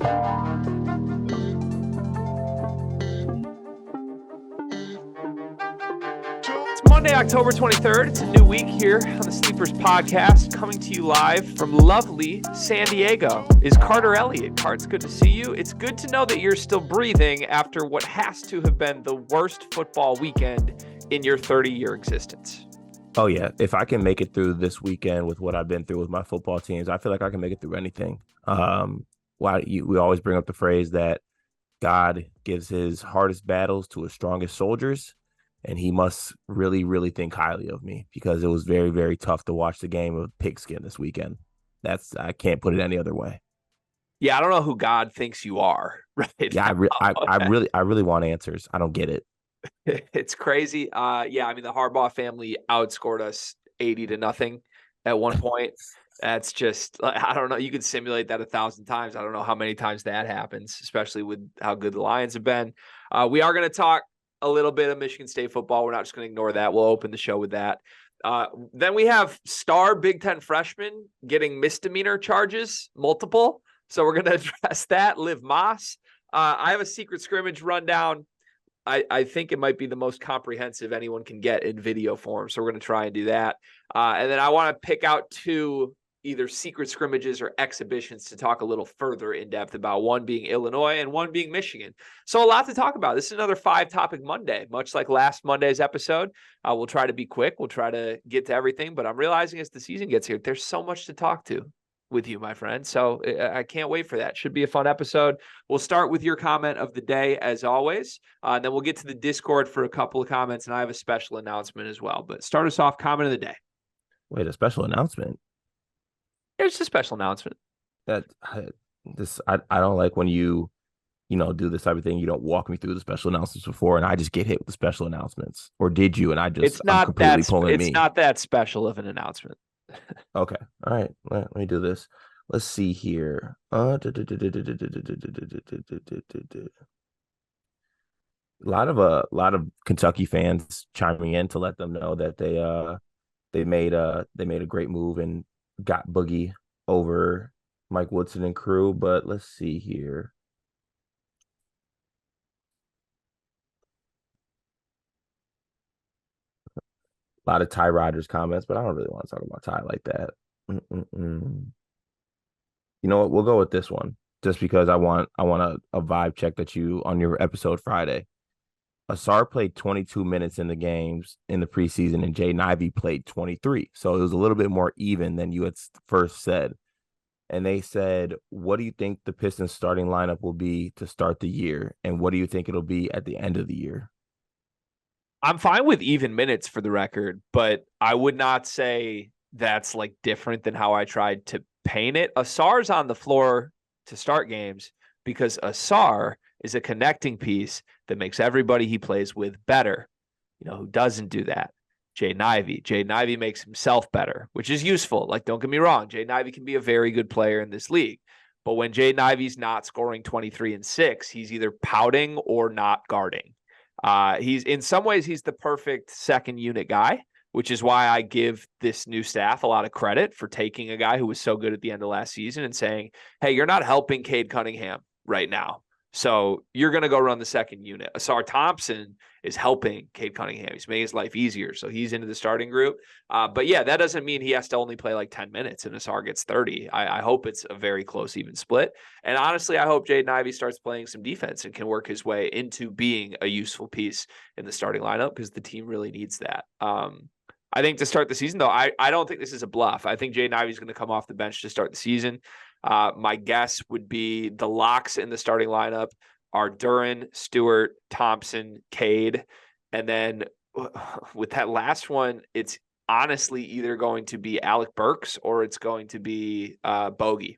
It's Monday, October 23rd. It's a new week here on the Sleepers Podcast, coming to you live from lovely San Diego. Is Carter Elliott. Cart, it's good to see you. It's good to know that you're still breathing after what has to have been the worst football weekend in your 30-year existence. Oh, yeah. If I can make it through this weekend with what I've been through with my football teams, I feel like I can make it through anything. We always bring up the phrase that God gives his hardest battles to his strongest soldiers, and he must really, really think highly of me because it was very, very tough to watch the game of pigskin this weekend. I can't put it any other way. Yeah, I don't know who God thinks you are, right? Yeah, I really want answers. I don't get it. It's crazy. Yeah, I mean, the Harbaugh family outscored us 80-0 at one point. That's just, I don't know. You could simulate that 1,000 times. I don't know how many times that happens, especially with how good the Lions have been. We are going to talk a little bit of Michigan State football. We're not just going to ignore that. We'll open the show with that. Then we have star Big Ten freshman getting misdemeanor charges, multiple. So we're going to address that. Liv Moss. I have a secret scrimmage rundown. I think it might be the most comprehensive anyone can get in video form. So we're going to try and do that. And then I want to pick out two either secret scrimmages or exhibitions to talk a little further in depth about, one being Illinois and one being Michigan. So a lot to talk about. This is another 5-topic Monday, much like last Monday's episode. We'll try to be quick. We'll try to get to everything, but I'm realizing as the season gets here, there's so much to talk to with you, my friend. So I can't wait for that. Should be a fun episode. We'll start with your comment of the day as always. And then we'll get to the Discord for a couple of comments, and I have a special announcement as well. But start us off, comment of the day. Wait, a special announcement? There's a special announcement. I don't like when you do this type of thing. You don't walk me through the special announcements before, and I just get hit with the special announcements. Or did you? And It's not that special of an announcement. Okay. All right. Let me do this. Let's see here. A lot of Kentucky fans chiming in to let them know that they made a great move and got Boogie over Mike Woodson and crew. But let's see here. A lot of Ty Rodgers comments, but I don't really want to talk about Ty like that. You know what? We'll go with this one just because I want a vibe check that you on your episode Friday. Asar played 22 minutes in the games in the preseason, and Jay Nivey played 23. So it was a little bit more even than you had first said. And they said, what do you think the Pistons starting lineup will be to start the year? And what do you think it'll be at the end of the year? I'm fine with even minutes for the record, but I would not say that's like different than how I tried to paint it. Asar's on the floor to start games because Asar is a connecting piece that makes everybody he plays with better. You know, who doesn't do that? Jay Nivey. Jay Nivey makes himself better, which is useful. Like, don't get me wrong. Jay Nivey can be a very good player in this league. But when Jay Nivey's not scoring 23 and 6, he's either pouting or not guarding. He's in some ways, he's the perfect second unit guy, which is why I give this new staff a lot of credit for taking a guy who was so good at the end of last season and saying, hey, you're not helping Cade Cunningham right now. So you're going to go run the second unit. Asar Thompson is helping Cade Cunningham. He's making his life easier. So he's into the starting group. But yeah, that doesn't mean he has to only play like 10 minutes and Asar gets 30. I hope it's a very close, even split. And honestly, I hope Jaden Ivey starts playing some defense and can work his way into being a useful piece in the starting lineup because the team really needs that. I think to start the season, though, I don't think this is a bluff. I think Jaden Ivey is going to come off the bench to start the season. My guess would be the locks in the starting lineup are Duren, Stewart, Thompson, Cade. And then with that last one, it's honestly either going to be Alec Burks or it's going to be Bogey,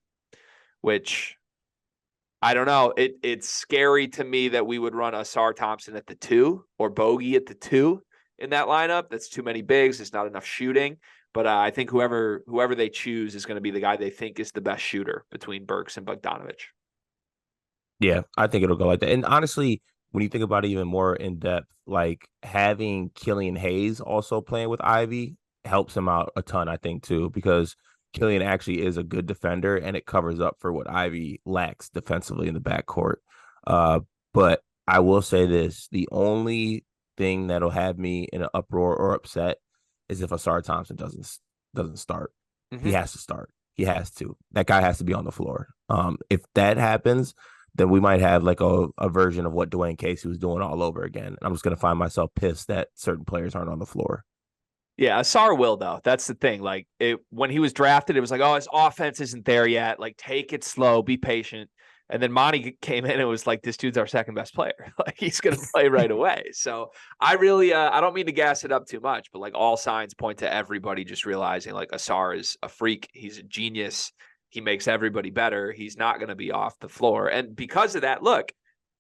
which I don't know. It's scary to me that we would run Asar Thompson at the 2 or Bogey at the 2 in that lineup. That's too many bigs. It's not enough shooting. But I think whoever they choose is going to be the guy they think is the best shooter between Burks and Bogdanovich. Yeah, I think it'll go like that. And honestly, when you think about it even more in depth, like having Killian Hayes also playing with Ivy helps him out a ton, I think, too, because Killian actually is a good defender, and it covers up for what Ivy lacks defensively in the backcourt. Uh, but I will say this: the only thing that'll have me in an uproar or upset is if Asar Thompson doesn't start. He Mm-hmm. has to start. He has to. That guy has to be on the floor. If that happens, then we might have like a version of what Dwayne Casey was doing all over again. And I'm just gonna find myself pissed that certain players aren't on the floor. Yeah, Asar will though. That's the thing. Like when he was drafted, it was like, oh, his offense isn't there yet. Like, take it slow, be patient. And then Monty came in and was like, this dude's our second best player. Like, he's gonna play right away. So I really, I don't mean to gas it up too much, but like all signs point to everybody just realizing like Asar is a freak. He's a genius. He makes everybody better. He's not gonna be off the floor. And because of that, look,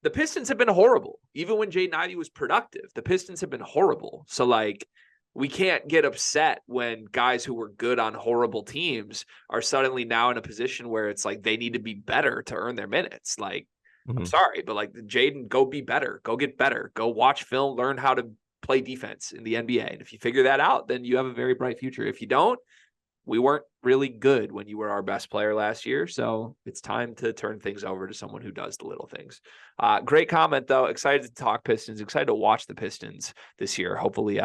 the Pistons have been horrible. Even when Jaden Ivey was productive, the Pistons have been horrible. So like, we can't get upset when guys who were good on horrible teams are suddenly now in a position where it's like they need to be better to earn their minutes. Like, I'm sorry, but like, Jaden, go be better, go get better, go watch film, learn how to play defense in the NBA. And if you figure that out, then you have a very bright future. If you don't, we weren't really good when you were our best player last year. So it's time to turn things over to someone who does the little things. Great comment though. Excited to talk Pistons, excited to watch the Pistons this year. Hopefully,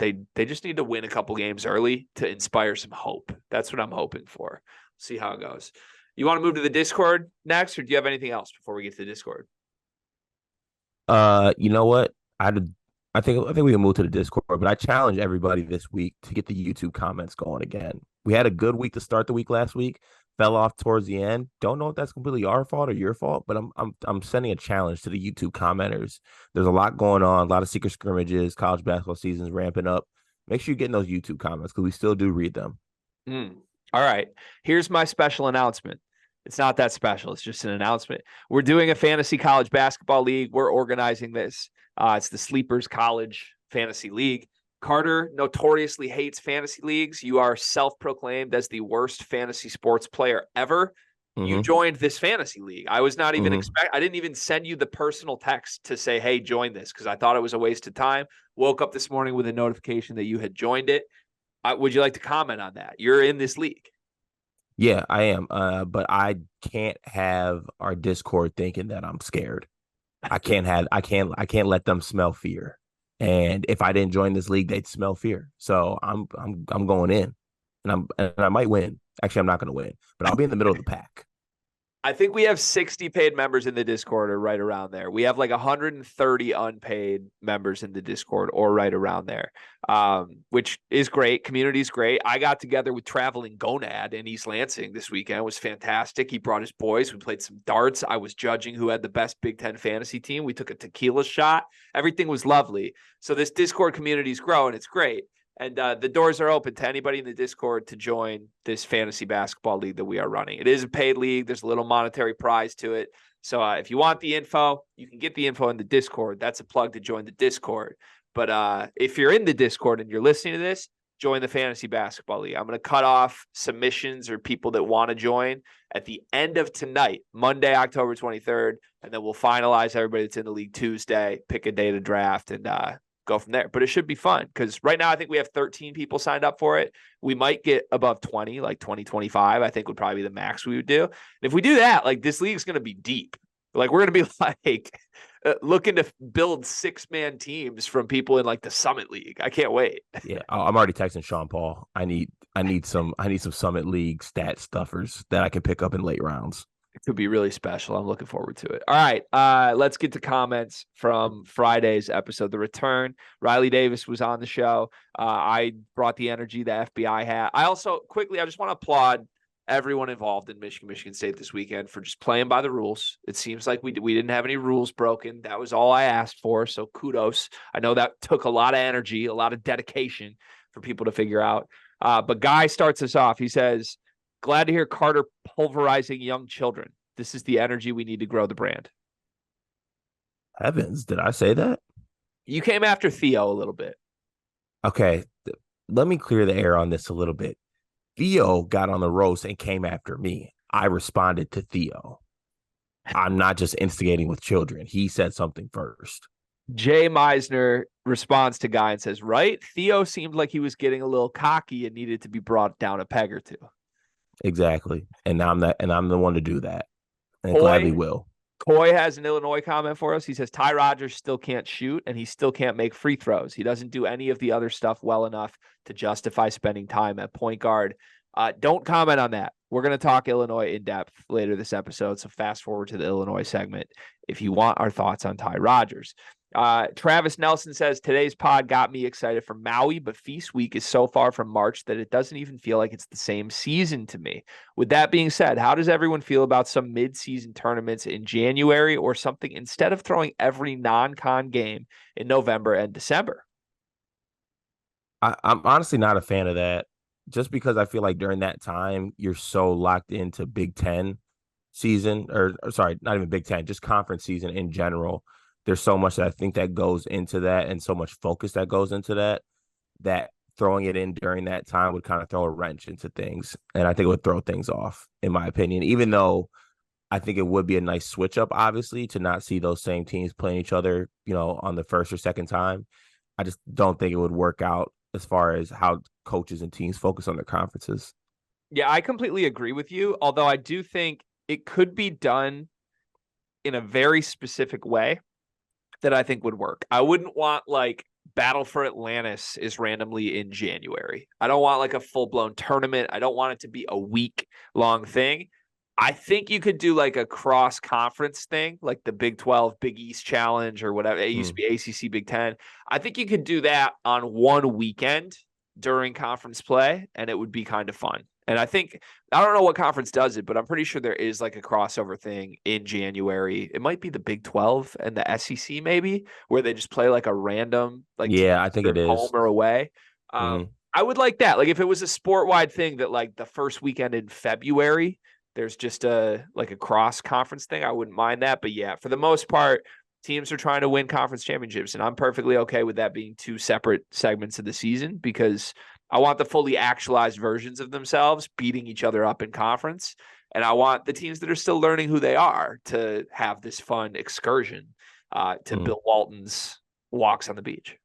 they just need to win a couple games early to inspire some hope. That's what I'm hoping for. See how it goes. You want to move to the Discord next, or do you have anything else before we get to the Discord? You know what? I think we can move to the Discord, but I challenge everybody this week to get the YouTube comments going again. We had a good week to start the week last week, fell off towards the end. Don't know if that's completely our fault or your fault, but I'm sending a challenge to the YouTube commenters. There's a lot going on, a lot of secret scrimmages, college basketball season's ramping up. Make sure you're getting those YouTube comments because we still do read them. All right. Here's my special announcement. It's not that special. It's just an announcement. We're doing a fantasy college basketball league. We're organizing this. It's the Sleepers College Fantasy League. Carter notoriously hates fantasy leagues. You are self-proclaimed as the worst fantasy sports player ever. You joined this fantasy league. I was not even I didn't even send you the personal text to say, hey, join this, because I thought it was a waste of time. Woke up this morning with a notification that you had joined it. Would you like to comment on that? You're in this league. Yeah, I am. But I can't have our Discord thinking that I'm scared. I can't let them smell fear. And if I didn't join this league, they'd smell fear. So I'm going in, and I might win. Actually, I'm not going to win, but I'll be in the middle of the pack. I think we have 60 paid members in the Discord or right around there. We have like 130 unpaid members in the Discord or right around there, which is great. Community is great. I got together with Traveling Gonad in East Lansing this weekend. It was fantastic. He brought his boys. We played some darts. I was judging who had the best Big Ten fantasy team. We took a tequila shot. Everything was lovely. So this Discord community is growing. It's great. And the doors are open to anybody in the Discord to join this fantasy basketball league that we are running. It is a paid league. There's a little monetary prize to it. So if you want the info, you can get the info in the Discord. That's a plug to join the Discord. But if you're in the Discord and you're listening to this, join the fantasy basketball league. I'm going to cut off submissions or people that want to join at the end of tonight, Monday, October 23rd. And then we'll finalize everybody that's in the league Tuesday, pick a day to draft, and go from there. But it should be fun because right now I think we have 13 people signed up for it. We might get above 20, like 20, 25, I think would probably be the max we would do. And if we do that, like, this league is going to be deep. Like, we're going to be like looking to build 6-man teams from people in like the Summit League. I can't wait. Yeah, I'm already texting Sean Paul. I need some Summit League stat stuffers that I can pick up in late rounds. It could be really special. I'm looking forward to it. All right. Let's get to comments from Friday's episode, The Return. Riley Davis was on the show. I brought the energy the FBI had. I also, quickly, I just want to applaud everyone involved in Michigan State this weekend for just playing by the rules. It seems like we didn't have any rules broken. That was all I asked for. So kudos. I know that took a lot of energy, a lot of dedication for people to figure out. But Guy starts us off. He says, glad to hear Carter pulverizing young children. This is the energy we need to grow the brand. Heavens, did I say that? You came after Theo a little bit. Okay, let me clear the air on this a little bit. Theo got on the roast and came after me. I responded to Theo. I'm not just instigating with children. He said something first. Jay Meisner responds to Guy and says, right? Theo seemed like he was getting a little cocky and needed to be brought down a peg or two. Exactly. And I'm the one to do that. And gladly Coy will. Coy has an Illinois comment for us. He says Ty Rodgers still can't shoot and he still can't make free throws. He doesn't do any of the other stuff well enough to justify spending time at point guard. Don't comment on that. We're going to talk Illinois in depth later this episode. So fast forward to the Illinois segment if you want our thoughts on Ty Rodgers. Travis Nelson says today's pod got me excited for Maui, but Feast Week is so far from March that it doesn't even feel like it's the same season to me. With that being said, how does everyone feel about some mid-season tournaments in January or something instead of throwing every non-con game in November and December? I'm honestly not a fan of that, just because I feel like during that time you're so locked into Big Ten season, or sorry, not even Big Ten, just conference season in general. There's so much that I think that goes into that, and so much focus that goes into that, that throwing it in during that time would kind of throw a wrench into things, and I think it would throw things off, in my opinion. Even though I think it would be a nice switch up, obviously, to not see those same teams playing each other, on the first or second time. I just don't think it would work out as far as how coaches and teams focus on their conferences. Yeah, I completely agree with you, although I do think it could be done in a very specific way that I think would work. I wouldn't want like Battle for Atlantis is randomly in January. I don't want like a full blown tournament. I don't want it to be a week long thing. I think you could do like a cross conference thing, like the Big 12, Big East Challenge or whatever. It used to be ACC, Big 10. I think you could do that on one weekend during conference play, and it would be kind of fun. And I think, I don't know what conference does it, but I'm pretty sure there is like a crossover thing in January. It might be the Big 12 and the SEC, maybe, where they just play like a random, like Yeah, I teams think that it are home is. or away. Mm-hmm. I would like that. Like if it was a sport wide thing that like the first weekend in February, there's just a like a cross conference thing. I wouldn't mind that. But yeah, for the most part, teams are trying to win conference championships. And I'm perfectly okay with that being two separate segments of the season because I want the fully actualized versions of themselves beating each other up in conference. And I want the teams that are still learning who they are to have this fun excursion to Bill Walton's walks on the beach.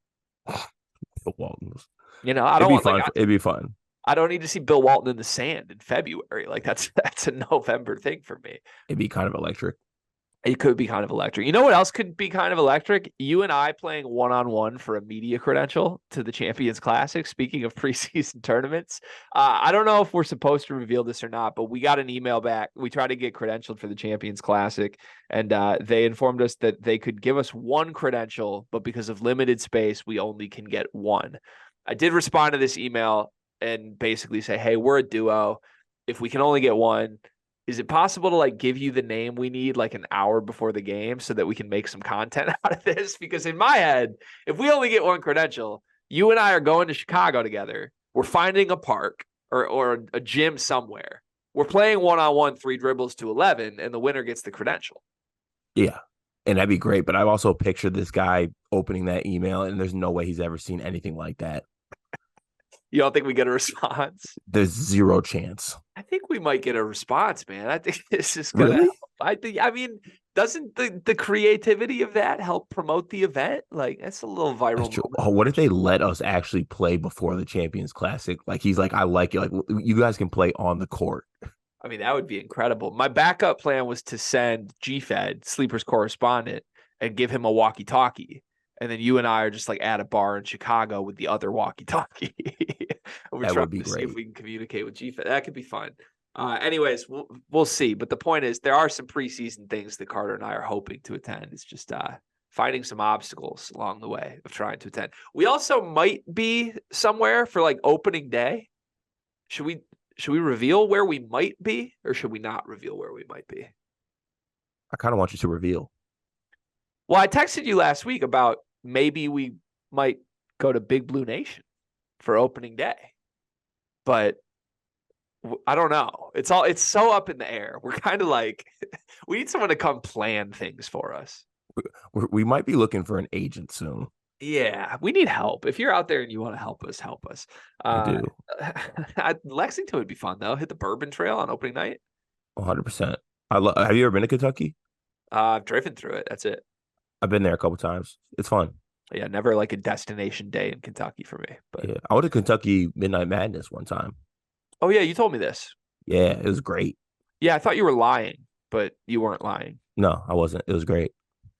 The Waltons. I It'd don't be want like fun. It'd be fun. I don't need to see Bill Walton in the sand in February. Like that's a November thing for me. It'd be kind of electric. It could be kind of electric. You know what else could be kind of electric? You and I playing one-on-one for a media credential to the Champions Classic. Speaking of preseason tournaments, I don't know if we're supposed to reveal this or not, but we got an email back. We tried to get credentialed for the Champions Classic, and they informed us that they could give us one credential, but because of limited space, we only can get one. I did respond to this email and basically say, hey, we're a duo. If we can only get one, is it possible to like give you the name we need like an hour before the game so that we can make some content out of this? Because in my head, if we only get one credential, you and I are going to Chicago together. We're finding a park or a gym somewhere. We're playing one-on-one 3 dribbles to 11, and the winner gets the credential. Yeah. And that'd be great. But I've also pictured this guy opening that email, and there's no way he's ever seen anything like that. You don't think we get a response? There's zero chance. I think we might get a response, man. I think this is gonna Really? help. I mean, doesn't the creativity of that help promote the event? Like that's a little viral That's true. moment. Oh, what if they let us actually play before the Champions Classic? Like he's like, I like it. Like you guys can play on the court. I mean, that would be incredible. My backup plan was to send GFed, Sleeper's correspondent, and give him a walkie-talkie. And then you and I are just like at a bar in Chicago with the other walkie-talkie. We're That trying would be to see if great. we can communicate with GFed. That could be fun. Anyways, we'll see. But the point is, there are some preseason things that Carter and I are hoping to attend. It's just finding some obstacles along the way of trying to attend. We also might be somewhere for like opening day. Should we reveal where we might be, or should we not reveal where we might be? I kind of want you to reveal. Well, I texted you last week about maybe we might go to Big Blue Nation for opening day, but I don't know. It's so up in the air. We're kind of like we need someone to come plan things for us. We might be looking for an agent soon. Yeah, we need help. If you're out there and you want to help us, help us. I do. Lexington would be fun though. Hit the Bourbon Trail on opening night. 100%. Have you ever been to Kentucky? I've driven through it. That's it. I've been there a couple times. It's fun. Yeah, never like a destination day in Kentucky for me. But Yeah, I went to Kentucky Midnight Madness one time. oh yeah, you told me this. Yeah, it was great. Yeah, I thought you were lying, but you weren't lying. No, I wasn't. It was great.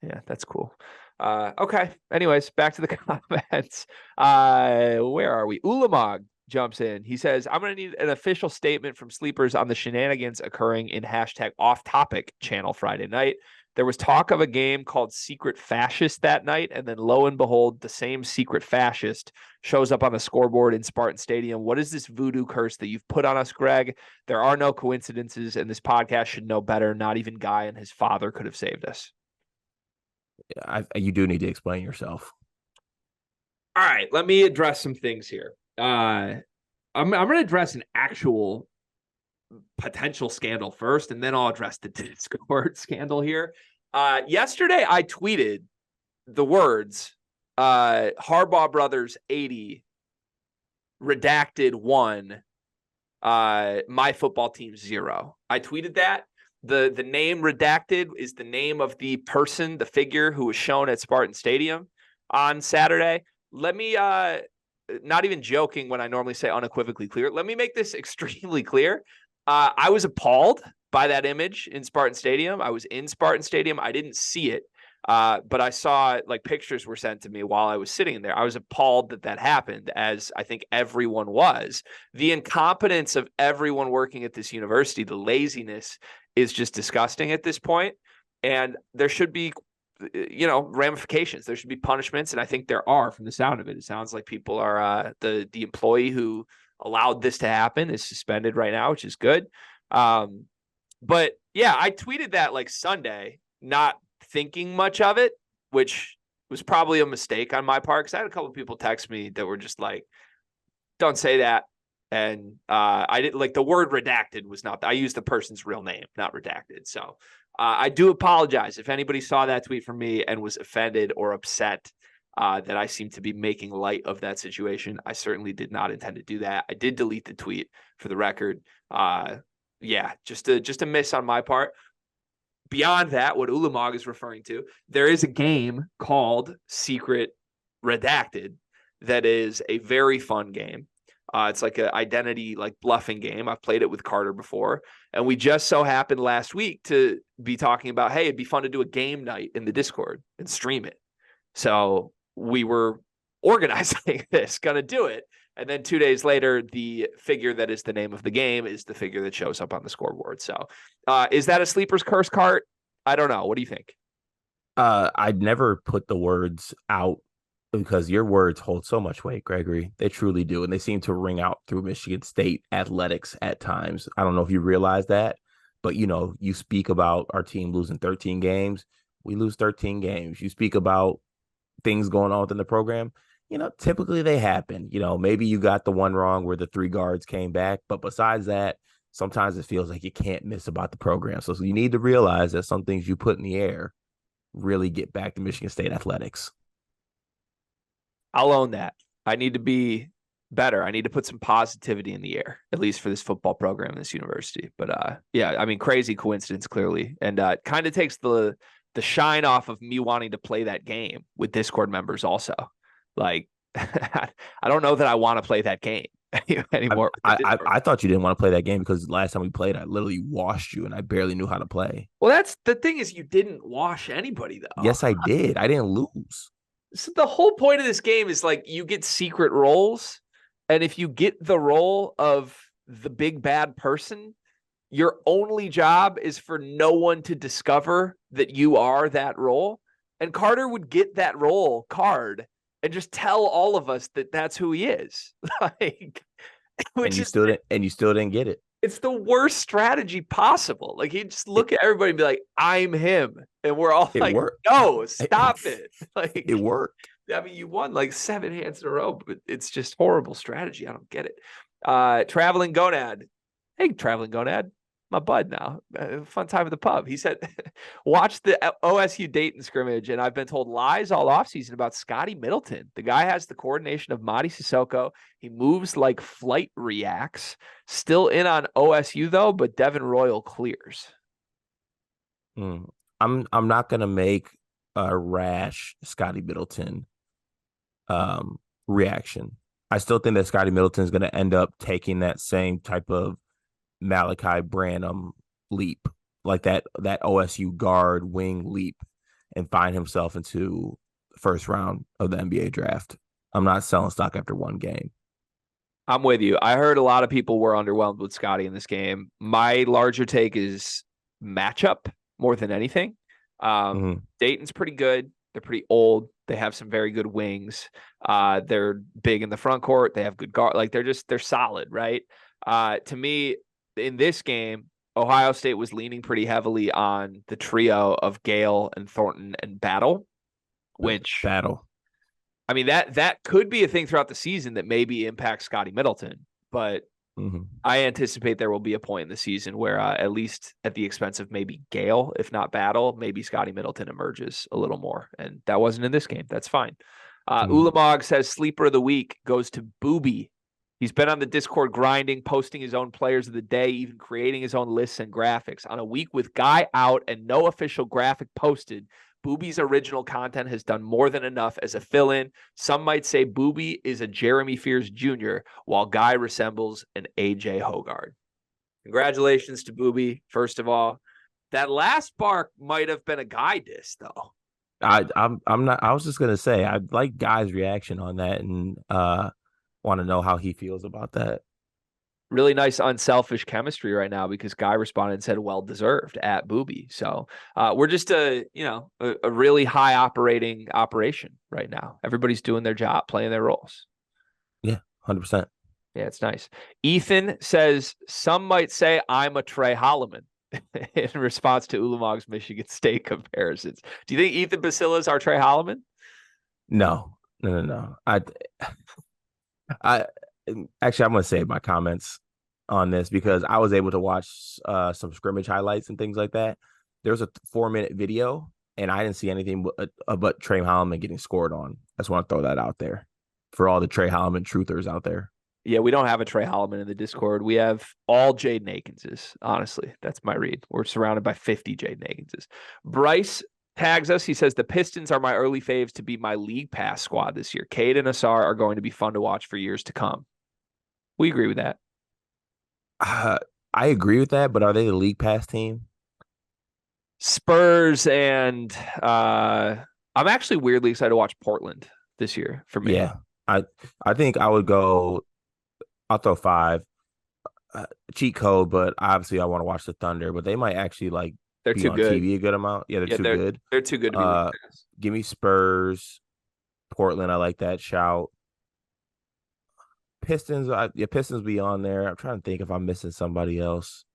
Yeah, that's cool. Okay. Anyways, back to the comments. Where are we? Ulamog jumps in. He says, I'm going to need an official statement from sleepers on the shenanigans occurring in hashtag off topic channel Friday night. There was talk of a game called Secret Fascist that night, and then lo and behold, the same Secret Fascist shows up on the scoreboard in Spartan Stadium. What is this voodoo curse that you've put on us, Greg? There are no coincidences, and this podcast should know better. Not even Guy and his father could have saved us. You do need to explain yourself. All right, let me address some things here. I'm going to address an actual potential scandal first, and then I'll address the Discord scandal here. Yesterday, I tweeted the words Harbaugh Brothers 80, redacted 1, my football team 0. I tweeted that. The name redacted is the name of the person, the figure who was shown at Spartan Stadium on Saturday. Let me, not even joking when I normally say unequivocally clear, let me make this extremely clear. I was appalled by that image in Spartan Stadium. I was in Spartan Stadium. I didn't see it, but I saw like pictures were sent to me while I was sitting there. I was appalled that that happened, as I think everyone was. The incompetence of everyone working at this university, the laziness is just disgusting at this point. And there should be, ramifications. There should be punishments. And I think there are from the sound of it. It sounds like people are, the employee who allowed this to happen is suspended right now, which is good. But yeah, I tweeted that like Sunday, not thinking much of it, which was probably a mistake on my part. Cause I had a couple of people text me that were just like, don't say that. And I didn't like the word redacted was not, I used the person's real name, not redacted. So I do apologize if anybody saw that tweet from me and was offended or upset that I seem to be making light of that situation. I certainly did not intend to do that. I did delete the tweet for the record. Just a miss on my part. Beyond that, what Ulamog is referring to, there is a game called Secret Redacted that is a very fun game. It's like an identity, like bluffing game. I've played it with Carter before. And we just so happened last week to be talking about, hey, it'd be fun to do a game night in the Discord and stream it. So we were organizing this, going to do it. And then 2 days later, the figure that is the name of the game is the figure that shows up on the scoreboard. So is that a sleeper's curse cart? I don't know. What do you think? I'd never put the words out because your words hold so much weight, Gregory. They truly do. And they seem to ring out through Michigan State athletics at times. I don't know if you realize that, but you speak about our team losing 13 games. We lose 13 games. You speak about things going on within the program. Typically they happen. Maybe you got the one wrong where the 3 guards came back. But besides that, sometimes it feels like you can't miss about the program. So you need to realize that some things you put in the air really get back to Michigan State athletics. I'll own that. I need to be better. I need to put some positivity in the air, at least for this football program in this university. But crazy coincidence, clearly. And it kind of takes the shine off of me wanting to play that game with Discord members also. Like, I don't know that I want to play that game anymore. I thought you didn't want to play that game because last time we played, I literally washed you and I barely knew how to play. Well, that's the thing is you didn't wash anybody, though. Yes, I did. I didn't lose. So the whole point of this game is like you get secret roles. And if you get the role of the big bad person, your only job is for no one to discover that you are that role. And Carter would get that role card and just tell all of us that that's who he is. And you still didn't get it. It's the worst strategy possible. Like he'd just look at everybody and be like, "I'm him," and we're all like, worked. "No, stop it!" Like it worked. I mean, you won like 7 hands in a row, but it's just horrible strategy. I don't get it. Traveling Gonad. Hey, Traveling Gonad. My bud now. Fun time at the pub. He said, watch the OSU Dayton scrimmage, and I've been told lies all offseason about Scotty Middleton. The guy has the coordination of Madi Sissoko. He moves like flight reacts. Still in on OSU, though, but Devin Royal clears. I'm not going to make a rash Scotty Middleton reaction. I still think that Scotty Middleton is going to end up taking that same type of Malachi Branham leap, like that OSU guard wing leap, and find himself into the first round of the NBA draft. I'm not selling stock after one game. I'm with you. I heard a lot of people were underwhelmed with Scotty in this game. My larger take is matchup more than anything. Mm-hmm. Dayton's pretty good. They're pretty old. They have some very good wings. They're big in the front court. They have good guard. Like they're solid, right? To me, in this game, Ohio State was leaning pretty heavily on the trio of Gale and Thornton and Battle, which Battle. I mean that could be a thing throughout the season that maybe impacts Scotty Middleton, but Mm-hmm. I anticipate there will be a point in the season where, at least at the expense of maybe Gale, if not Battle, maybe Scotty Middleton emerges a little more. And that wasn't in this game. That's fine. Mm-hmm. Ulamog says sleeper of the week goes to Booby. He's been on the Discord grinding, posting his own players of the day, even creating his own lists and graphics. On a week with Guy out and no official graphic posted, Booby's original content has done more than enough as a fill-in. Some might say Booby is a Jeremy Fears Jr., while Guy resembles an AJ Hoggard. Congratulations to Booby, first of all. That last bark might have been a Guy diss, though. I'm not. I was just gonna say I'd like Guy's reaction on that, and want to know how he feels about that. Really nice unselfish chemistry right now because Guy responded and said well deserved at Booby. So we're just a really high operating operation right now. Everybody's doing their job, playing their roles. Yeah, 100%. Yeah, it's nice. Ethan says some might say I'm a Trey Holloman in response to Ulamog's Michigan State comparisons. Do you think Ethan Basila is our Trey Holloman? No. I actually I'm gonna save my comments on this because I was able to watch some scrimmage highlights and things like that. There's a 4-minute video, and I didn't see anything but Trey Holloman getting scored on. I just want to throw that out there for all the Trey Holloman truthers out there. Yeah, we don't have a Trey Holloman in the Discord. We have all Jaden Akinses. Honestly, that's my read. We're surrounded by 50 Jaden Akinses. Bryce tags us. He says the Pistons are my early faves to be my league pass squad this year. Cade and Asar are going to be fun to watch for years to come. We agree with that. I agree with that, but are they the league pass team? Spurs and I'm actually weirdly excited to watch Portland this year for me. Yeah, I think I would go. I'll throw 5. Cheat code, but obviously I want to watch the Thunder, but they might actually like They're be too on good. TV a good amount. Yeah, they're too good. They're too good to be league pass. Give me Spurs, Portland. I like that shout. Pistons, Pistons be on there. I'm trying to think if I'm missing somebody else.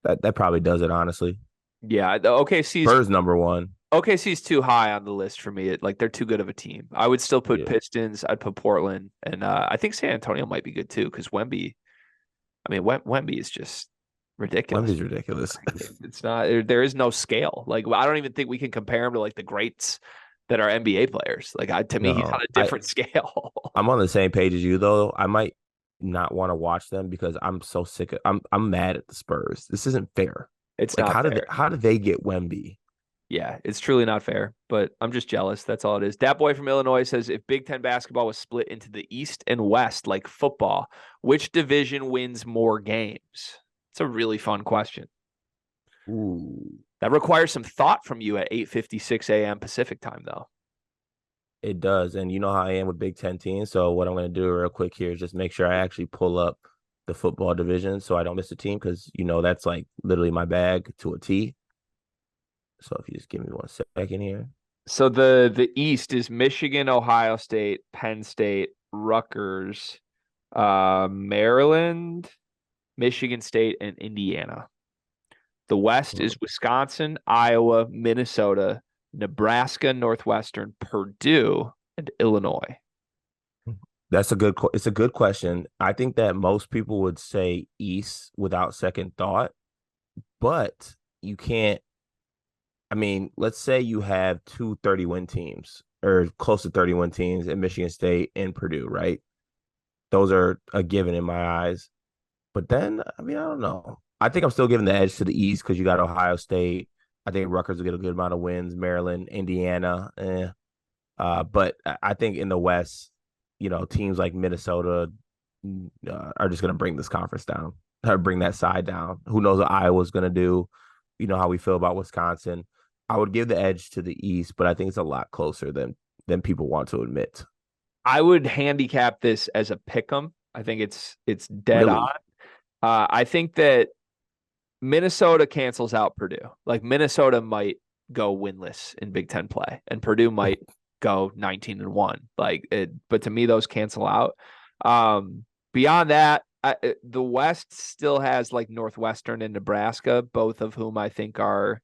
That probably does it, honestly. Yeah, the OKC's Spurs number 1. OKC's too high on the list for me. Like they're too good of a team. I would still put Yeah. Pistons. I'd put Portland, and I think San Antonio might be good too because Wemby. I mean, Wemby is just ridiculous. Wemby's ridiculous. It's not. There is no scale. Like I don't even think we can compare him to like the greats that are NBA players. Like to me, he's on a different scale. I'm on the same page as you though. I might not want to watch them because I'm so sick of. I'm mad at the Spurs. This isn't fair. It's like not fair. How did they get Wemby? Yeah, it's truly not fair, but I'm just jealous. That's all it is. Dat boy from Illinois says if Big Ten basketball was split into the East and West like football, which division wins more games? It's a really fun question. Ooh. That requires some thought from you at 8:56 a.m. Pacific time, though. It does. And you know how I am with Big Ten teams. So what I'm going to do real quick here is just make sure I actually pull up the football division so I don't miss a team because, that's like literally my bag to a T. So if you just give me 1 second here. So the East is Michigan, Ohio State, Penn State, Rutgers, Maryland, Michigan State, and Indiana. The West is Wisconsin, Iowa, Minnesota, Nebraska, Northwestern, Purdue, and Illinois. It's a good question. I think that most people would say East without second thought, but you can't. I mean, let's say you have 2 30-win teams or close to 30-win teams in Michigan State and Purdue, right? Those are a given in my eyes. But then, I mean, I don't know. I think I'm still giving the edge to the East because you got Ohio State. I think Rutgers will get a good amount of wins. Maryland, Indiana, but I think in the West, teams like Minnesota are just going to bring this conference down. bring that side down. Who knows what Iowa's going to do? You know how we feel about Wisconsin. I would give the edge to the East, but I think it's a lot closer than people want to admit. I would handicap this as a pick 'em. I think it's dead on. Really? I think that Minnesota cancels out Purdue. Like Minnesota might go winless in Big Ten play, and Purdue might go 19-1. But to me, those cancel out. Beyond that, the West still has like Northwestern and Nebraska, both of whom I think are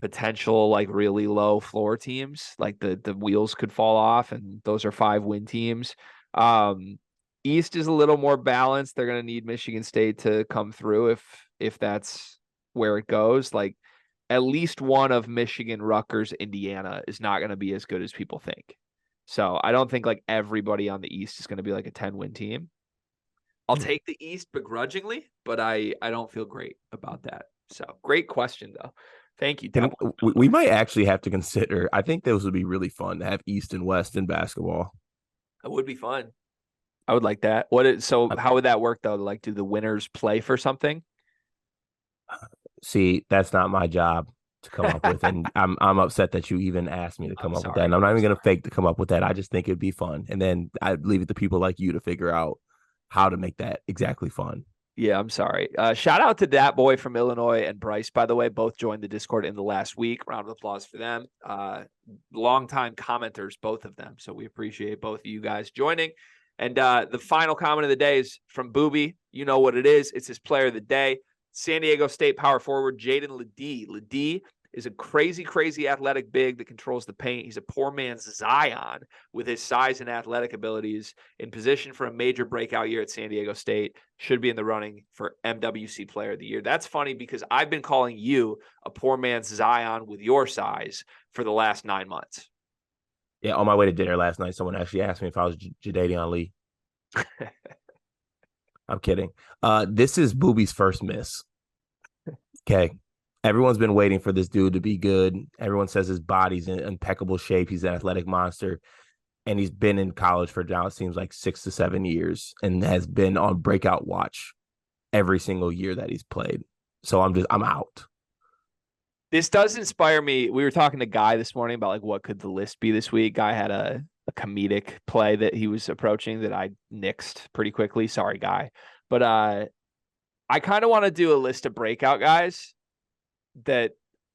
potential like really low floor teams. Like the wheels could fall off, and those are 5-win teams. Um, East is a little more balanced. They're going to need Michigan State to come through if that's where it goes. Like at least one of Michigan, Rutgers, Indiana is not going to be as good as people think. So I don't think like everybody on the East is going to be like a 10-win team. I'll take the East begrudgingly, but I don't feel great about that. So great question though. Thank you. We might actually have to consider. I think those would be really fun to have East and West in basketball. It would be fun. I would like that. How would that work though? Like, do the winners play for something? See, that's not my job to come up with, and I'm upset that you even asked me to come up with that. And I'm not even going to fake to come up with that. I just think it'd be fun, and then I'd leave it to people like you to figure out how to make that exactly fun. Yeah, I'm sorry. Shout out to that boy from Illinois and Bryce, by the way. Both joined the Discord in the last week. Round of applause for them. Longtime commenters, both of them. So we appreciate both of you guys joining. And the final comment of the day is from Booby. You know what it is. It's his player of the day. San Diego State power forward Jaden Ledee. Ledee is a crazy, crazy athletic big that controls the paint. He's a poor man's Zion with his size and athletic abilities, in position for a major breakout year at San Diego State. Should be in the running for MWC Player of the Year. That's funny because I've been calling you a poor man's Zion with your size for the last 9 months. Yeah, on my way to dinner last night, someone actually asked me if I was Jadeveon Lee. I'm kidding. This is Booby's first miss. Okay. Everyone's been waiting for this dude to be good. Everyone says his body's in impeccable shape. He's an athletic monster. And he's been in college for now, it seems like 6 to 7 years, and has been on breakout watch every single year that he's played. So I'm out. This does inspire me. We were talking to Guy this morning about like what could the list be this week. Guy had a comedic play that he was approaching that I nixed pretty quickly. Sorry, Guy. But I kind of want to do a list of breakout guys that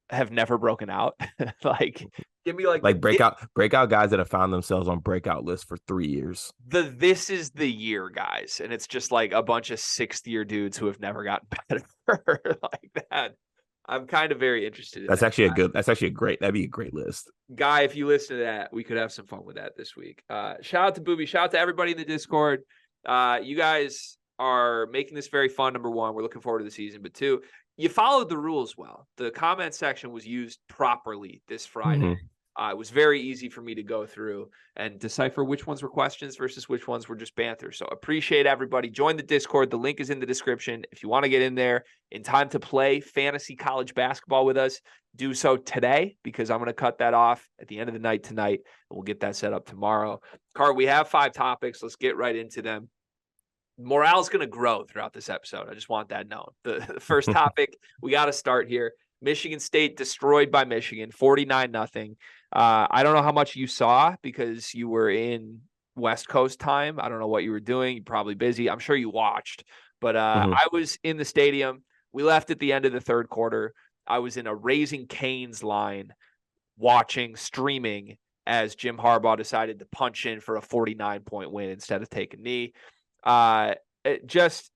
have never broken out. Like, give me like breakout guys that have found themselves on breakout lists for 3 years. This is the year guys, and it's just like a bunch of 6th-year dudes who have never gotten better like that. I'm kind of very interested in That's that. actually that'd be a great list. Guy, if you listen to that, we could have some fun with that this week. Shout out to Booby. Shout out to everybody in the Discord. You guys are making this very fun. Number one, we're looking forward to the season. But two, you followed the rules well. The comment section was used properly this Friday. Mm-hmm. It was very easy for me to go through and decipher which ones were questions versus which ones were just banter. So appreciate everybody. Join the Discord. The link is in the description. If you want to get in there in time to play fantasy college basketball with us, do so today, because I'm going to cut that off at the end of the night tonight, and we'll get that set up tomorrow. Cart, we have 5 topics. Let's get right into them. Morale's going to grow throughout this episode. I just want that known. The first topic, we got to start here. Michigan State destroyed by Michigan, 49-0. I don't know how much you saw because you were in West Coast time. I don't know what you were doing. You're probably busy. I'm sure you watched. But I was in the stadium. We left at the end of the third quarter. I was in a Raising Cane's line watching, streaming, as Jim Harbaugh decided to punch in for a 49-point win instead of take a knee. Just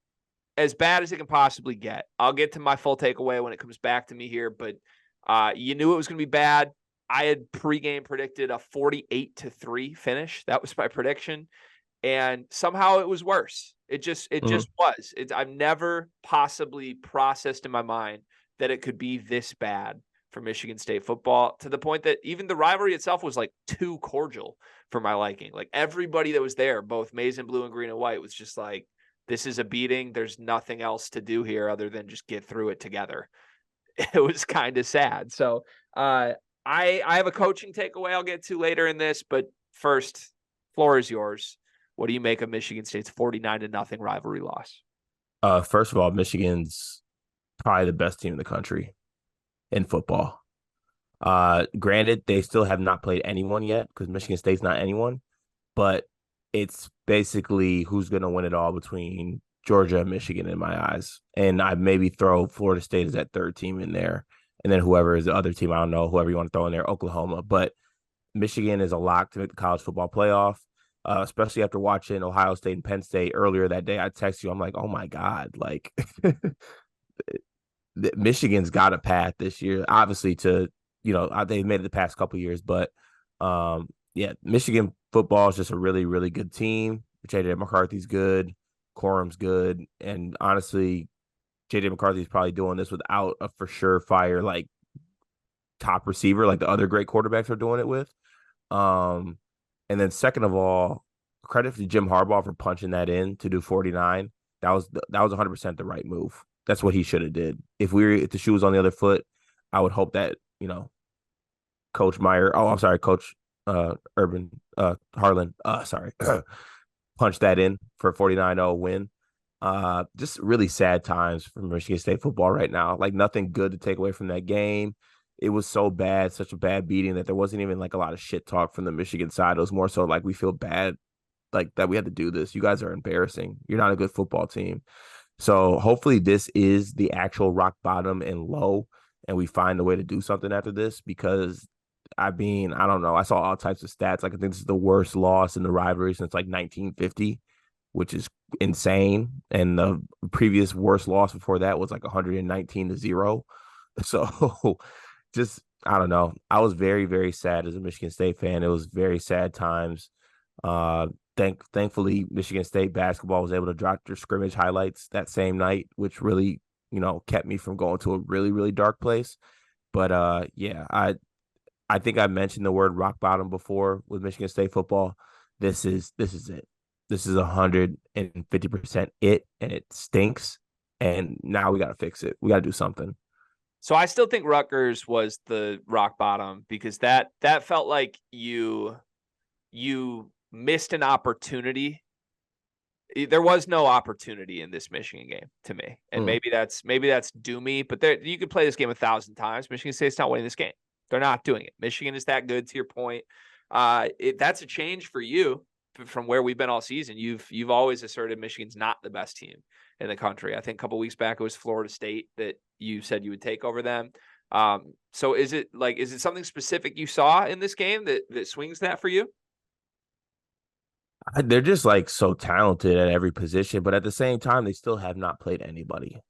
as bad as it can possibly get. I'll get to my full takeaway when it comes back to me here, but you knew it was going to be bad. I had pregame predicted a 48-3 finish. That was my prediction. And somehow it was worse. It just was. I've never possibly processed in my mind that it could be this bad for Michigan State football, to the point that even the rivalry itself was like too cordial for my liking. Like everybody that was there, both maize and blue and green and white, was just like, this is a beating. There's nothing else to do here other than just get through it together. It was kind of sad. So I have a coaching takeaway I'll get to later in this, but first, floor is yours. What do you make of Michigan State's 49-0 rivalry loss? First of all, Michigan's probably the best team in the country in football. Granted, they still have not played anyone yet because Michigan State's not anyone, but it's basically who's going to win it all between Georgia and Michigan in my eyes. And I maybe throw Florida State as that third team in there. And then whoever is the other team, I don't know, whoever you want to throw in there, Oklahoma. But Michigan is a lock to make the college football playoff, especially after watching Ohio State and Penn State earlier that day. I text you, I'm like, oh my God, like Michigan's got a path this year, obviously to, they've made it the past couple of years, but yeah, Michigan football is just a really, really good team. JJ McCarthy's good, Corum's good, and honestly, JJ McCarthy's probably doing this without a for sure fire like top receiver like the other great quarterbacks are doing it with. Um, and then second of all, credit to Jim Harbaugh for punching that in to do 49. That was 100% the right move. That's what he should have did. If the shoe was on the other foot, I would hope that, Coach Meyer, oh, I'm sorry, Coach Urban Harlan, sorry, punch that in for a 49-0 win. Just really sad times for Michigan State football right now. Like nothing good to take away from that game. It was so bad, such a bad beating that there wasn't even like a lot of shit talk from the Michigan side. It was more so like we feel bad like that we had to do this. You guys are embarrassing. You're not a good football team. So hopefully this is the actual rock bottom and low, and we find a way to do something after this because I mean, I don't know. I saw all types of stats. Like I think this is the worst loss in the rivalry since like 1950, which is insane. And the previous worst loss before that was like 119-0. So just I don't know. I was very, very sad as a Michigan State fan. It was very sad times. Uh thankfully Michigan State basketball was able to drop their scrimmage highlights that same night, which really, kept me from going to a really, really dark place. But yeah, I think I mentioned the word rock bottom before with Michigan State football. This is it. This is 150% it, and it stinks. And now we got to fix it. We got to do something. So I still think Rutgers was the rock bottom because that felt like you missed an opportunity. There was no opportunity in this Michigan game to me, and maybe that's doomy. But you could play this game 1,000 times. Michigan State's not winning this game. They're not doing it. Michigan is that good. To your point, that's a change for you from where we've been all season. You've always asserted Michigan's not the best team in the country. I think a couple weeks back it was Florida State that you said you would take over them. So is it something specific you saw in this game that swings that for you? They're just like so talented at every position, but at the same time, they still have not played anybody.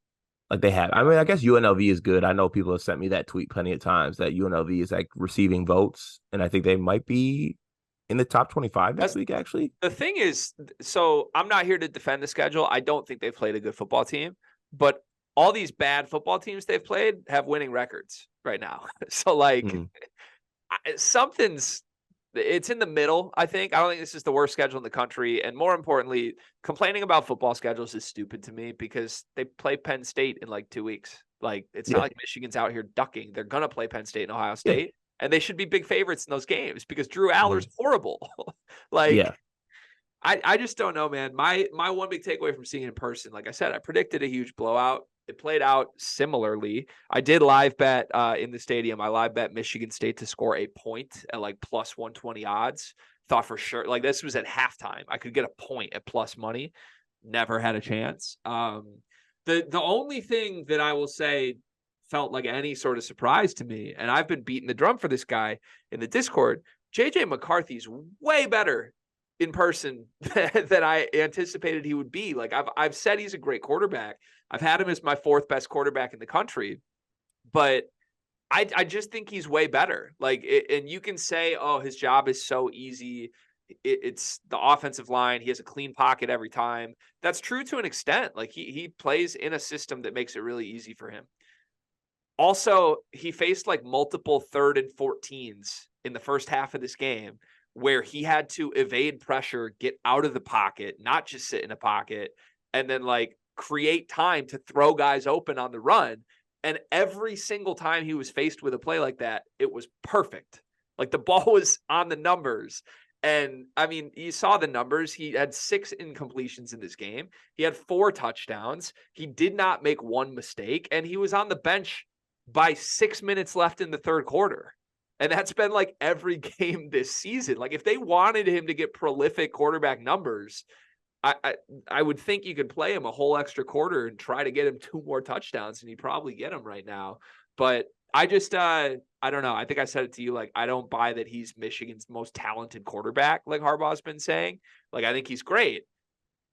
Like they have. I mean, I guess UNLV is good. I know people have sent me that tweet plenty of times that UNLV is like receiving votes, and I think they might be in the top 25 this week, actually. The thing is, so I'm not here to defend the schedule. I don't think they've played a good football team, but all these bad football teams they've played have winning records right now. So like it's in the middle, I think. I don't think this is the worst schedule in the country. And more importantly, complaining about football schedules is stupid to me because they play Penn State in like 2 weeks. Like, it's not like Michigan's out here ducking. They're going to play Penn State and Ohio State. And they should be big favorites in those games because Drew Aller's horrible. I just don't know, man. My one big takeaway from seeing it in person, like I said, I predicted a huge blowout. It played out similarly. I did live bet in the stadium. I live bet Michigan State to score a point at like plus 120 odds. Thought for sure, like this was at halftime, I could get a point at plus money. Never had a chance. The only thing that I will say felt like any sort of surprise to me, and I've been beating the drum for this guy in the Discord, JJ McCarthy's way better in person than I anticipated he would be. Like I've said he's a great quarterback. I've had him as my fourth best quarterback in the country, but I just think he's way better. And you can say, oh, his job is so easy. It's the offensive line. He has a clean pocket every time. That's true to an extent. Like he plays in a system that makes it really easy for him. Also, he faced like multiple 3rd and 14s in the first half of this game where he had to evade pressure, get out of the pocket, not just sit in a pocket, and then like create time to throw guys open on the run. And every single time he was faced with a play like that, it was perfect. Like the ball was on the numbers. And I mean, you saw the numbers. He had 6 incompletions in this game. He had 4 touchdowns. He did not make one mistake, and he was on the bench by 6 minutes left in the third quarter. And that's been like every game this season. Like if they wanted him to get prolific quarterback numbers, I would think you could play him a whole extra quarter and try to get him 2 more touchdowns, and you probably get him right now. But I just I don't know. I think I said it to you. Like, I don't buy that he's Michigan's most talented quarterback, like Harbaugh's been saying. Like, I think he's great.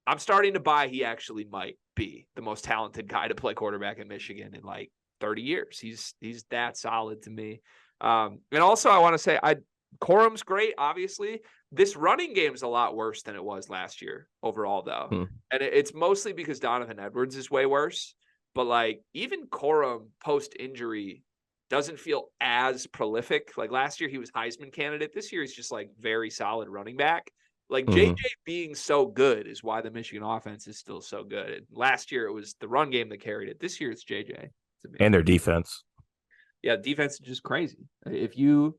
I'm starting to buy he actually might be the most talented guy to play quarterback in Michigan in like 30 years. He's that solid to me. And also I want to say Corum's great, obviously. This running game is a lot worse than it was last year overall, though. And it's mostly because Donovan Edwards is way worse. But like even Corum post-injury doesn't feel as prolific. Like last year he was Heisman candidate. This year he's just like very solid running back. Like JJ being so good is why the Michigan offense is still so good. And last year it was the run game that carried it. This year it's JJ. And their defense. Yeah, defense is just crazy. If you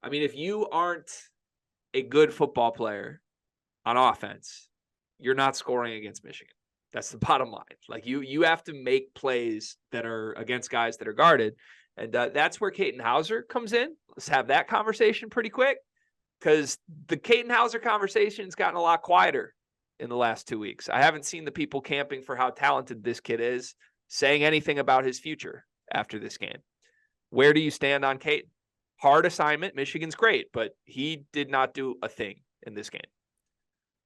aren't a good football player on offense, you're not scoring against Michigan. That's the bottom line. Like you have to make plays that are against guys that are guarded. And that's where Caden Hauser comes in. Let's have that conversation pretty quick, because the Caden Hauser conversation has gotten a lot quieter in the last 2 weeks. I haven't seen the people camping for how talented this kid is saying anything about his future after this game. Where do you stand on Caden? Hard assignment. Michigan's great, but he did not do a thing in this game.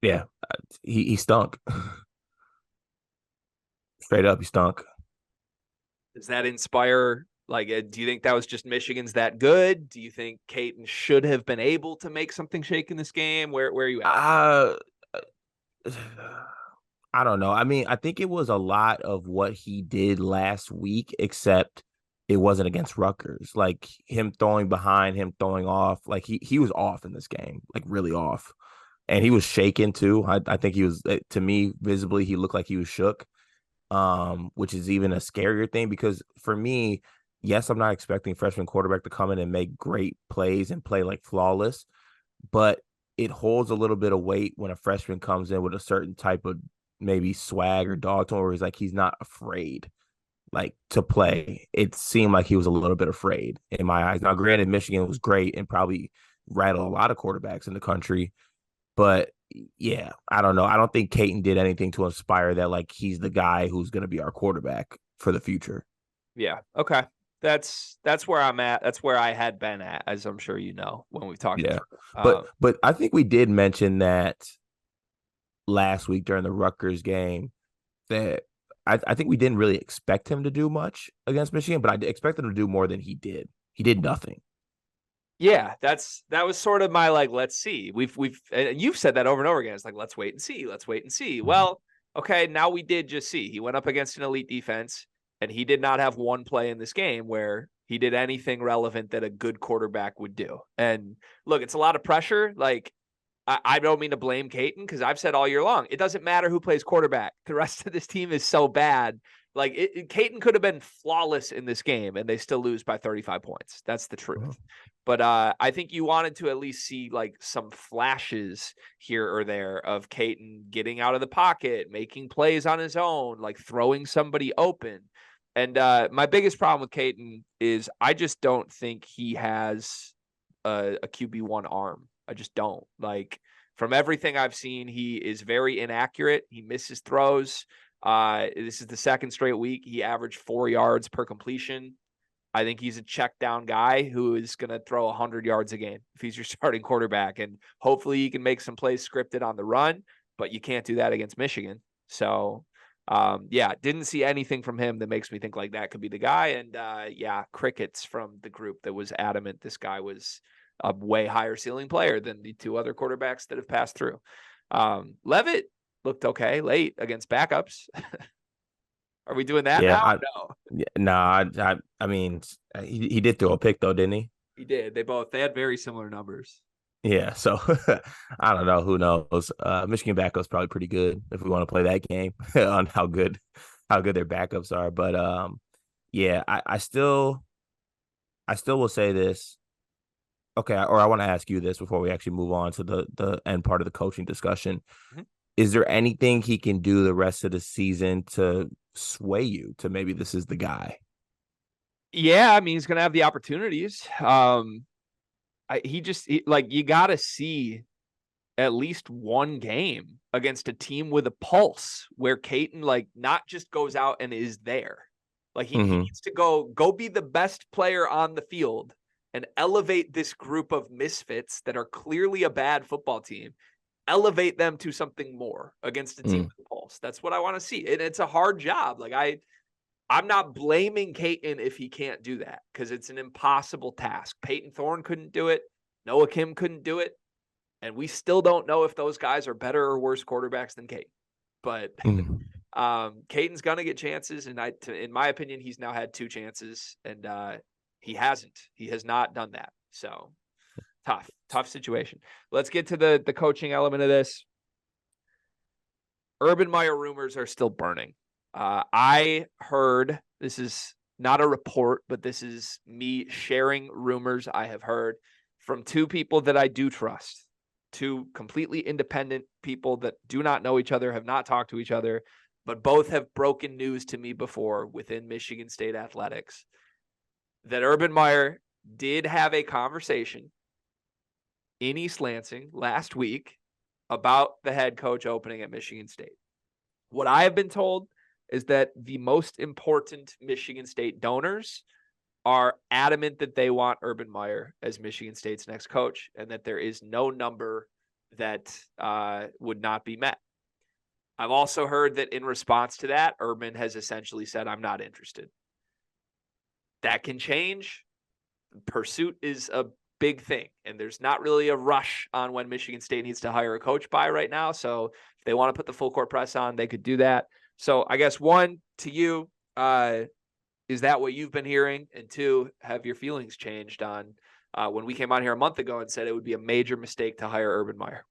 Yeah, he stunk. Straight up, he stunk. Does that inspire? Like, do you think that was just Michigan's that good? Do you think Caden should have been able to make something shake in this game? Where are you at? I don't know. I mean, I think it was a lot of what he did last week, except it wasn't against Rutgers. Like him throwing behind, him throwing off. Like he was off in this game, like really off. And he was shaken too. I think he was, to me, visibly, he looked like he was shook, which is even a scarier thing because for me, yes, I'm not expecting freshman quarterback to come in and make great plays and play like flawless, but it holds a little bit of weight when a freshman comes in with a certain type of maybe swag or dog tone where he's not afraid like to play. It seemed like he was a little bit afraid in my eyes. Now, granted, Michigan was great and probably rattled a lot of quarterbacks in the country, but yeah, I don't know. I don't think Caden did anything to inspire that like he's the guy who's going to be our quarterback for the future. Yeah. Okay. That's where I'm at. That's where I had been at, as I'm sure you know when we talked. Yeah, but I think we did mention that last week during the Rutgers game that I think we didn't really expect him to do much against Michigan, but I expected him to do more than he did. He did nothing. Yeah, that was sort of my like, let's see. We've and you've said that over and over again. It's like, let's wait and see. Let's wait and see. Mm-hmm. Well, okay, now we did just see. He went up against an elite defense, and he did not have one play in this game where he did anything relevant that a good quarterback would do. And look, it's a lot of pressure. Like, I don't mean to blame Caden because I've said all year long, it doesn't matter who plays quarterback. The rest of this team is so bad. Like, Caden could have been flawless in this game, and they still lose by 35 points. That's the truth. Uh-huh. But I think you wanted to at least see like some flashes here or there of Caden getting out of the pocket, making plays on his own, like throwing somebody open. And my biggest problem with Caden is I just don't think he has a QB1 arm. I just don't. Like, from everything I've seen, he is very inaccurate. He misses throws. This is the second straight week. He averaged 4 yards per completion. I think he's a check down guy who is going to throw 100 yards a game if he's your starting quarterback. And hopefully he can make some plays scripted on the run, but you can't do that against Michigan. So, yeah, didn't see anything from him that makes me think like that could be the guy. And yeah, crickets from the group that was adamant this guy was a way higher ceiling player than the 2 other quarterbacks that have passed through. Levitt looked okay late against backups. Are we doing that now? No. I mean, he did throw a pick though, didn't he? He did. They had very similar numbers. Yeah, so I don't know. Who knows? Michigan backups probably pretty good if we want to play that game on how good their backups are. But yeah, I still will say this. Okay, or I want to ask you this before we actually move on to the end part of the coaching discussion. Mhm. Is there anything he can do the rest of the season to sway you to maybe this is the guy? Yeah, I mean, he's gonna have the opportunities. Like you got to see at least one game against a team with a pulse where Caton like not just goes out and is there. Like he Mm-hmm. needs to go be the best player on the field and elevate this group of misfits that are clearly a bad football team, elevate them to something more against a team Mm. with a pulse. That's what I want to see. And it's a hard job. Like I'm not blaming Caton if he can't do that because it's an impossible task. Peyton Thorne couldn't do it. Noah Kim couldn't do it. And we still don't know if those guys are better or worse quarterbacks than Caton. But Mm. Caton's going to get chances. And in my opinion, he's now had 2 chances and he hasn't. He has not done that. So tough situation. Let's get to the coaching element of this. Urban Meyer rumors are still burning. I heard, this is not a report, but this is me sharing rumors I have heard from 2 people that I do trust, 2 completely independent people that do not know each other, have not talked to each other, but both have broken news to me before within Michigan State athletics that Urban Meyer did have a conversation in East Lansing last week about the head coach opening at Michigan State. What I have been told is that the most important Michigan State donors are adamant that they want Urban Meyer as Michigan State's next coach and that there is no number that would not be met. I've also heard that in response to that, Urban has essentially said, I'm not interested. That can change. Pursuit is a big thing, and there's not really a rush on when Michigan State needs to hire a coach by right now. So if they want to put the full court press on, they could do that. So I guess 1, to you, is that what you've been hearing? And 2, have your feelings changed on when we came on here a month ago and said it would be a major mistake to hire Urban Meyer?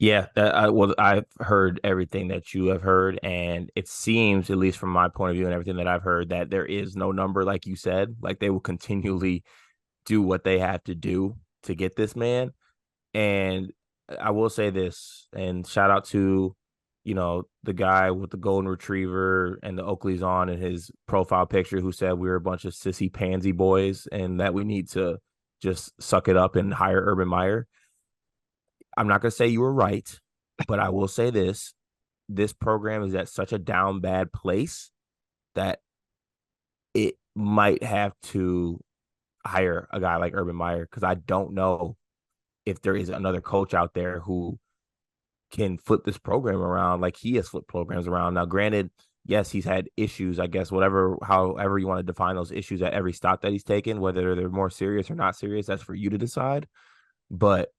Yeah, well, I've heard everything that you have heard, and it seems, at least from my point of view and everything that I've heard, that there is no number, like you said. Like they will continually do what they have to do to get this man. And I will say this, and shout out to, the guy with the golden retriever and the Oakley's on in his profile picture who said we were a bunch of sissy pansy boys and that we need to just suck it up and hire Urban Meyer. I'm not going to say you were right, but I will say this program is at such a down bad place that it might have to hire a guy like Urban Meyer because I don't know if there is another coach out there who can flip this program around like he has flipped programs around. Now, granted, yes, he's had issues, I guess, however you want to define those issues at every stop that he's taken, whether they're more serious or not serious, that's for you to decide. But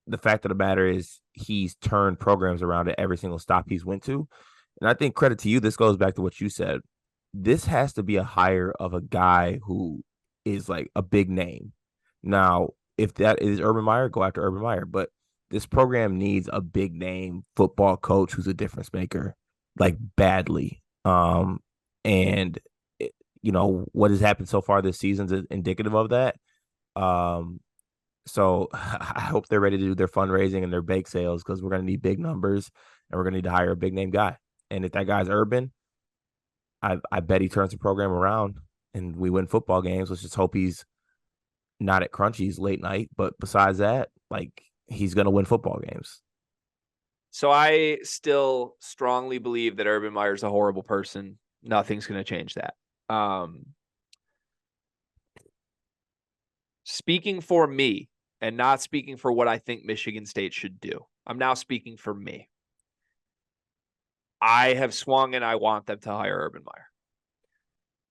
the fact of the matter is he's turned programs around at every single stop he's went to. And I think credit to you, this goes back to what you said. This has to be a hire of a guy who is like a big name. Now, if that is Urban Meyer, go after Urban Meyer. But this program needs a big name football coach who's a difference maker, like badly. And what has happened so far this season is indicative of that. Um, so I hope they're ready to do their fundraising and their bake sales because we're going to need big numbers and we're going to need to hire a big name guy. And if that guy's Urban, I bet he turns the program around and we win football games. Let's just hope he's not at Crunchy's late night. But besides that, like he's going to win football games. So I still strongly believe that Urban Meyer's a horrible person. Nothing's going to change that. Speaking for me and not speaking for what I think Michigan State should do, I'm now speaking for me. I have swung and I want them to hire Urban Meyer.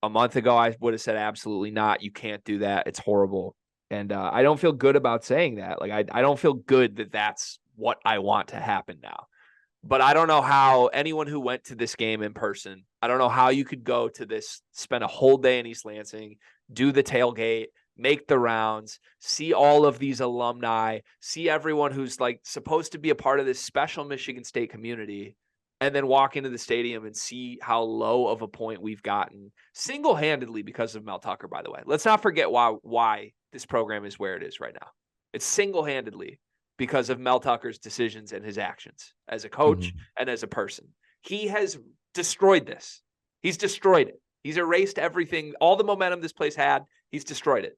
A month ago, I would have said absolutely not. You can't do that. It's horrible. And I don't feel good about saying that. Like, I don't feel good that that's what I want to happen now. But I don't know how anyone who went to this game in person, I don't know how you could go to this, spend a whole day in East Lansing, do the tailgate, make the rounds, see all of these alumni, see everyone who's like supposed to be a part of this special Michigan State community, and then walk into the stadium and see how low of a point we've gotten single-handedly because of Mel Tucker, by the way. Let's not forget why this program is where it is right now. It's single-handedly because of Mel Tucker's decisions and his actions as a coach and as a person. He has destroyed this. He's destroyed it. He's erased everything, all the momentum this place had. He's destroyed it.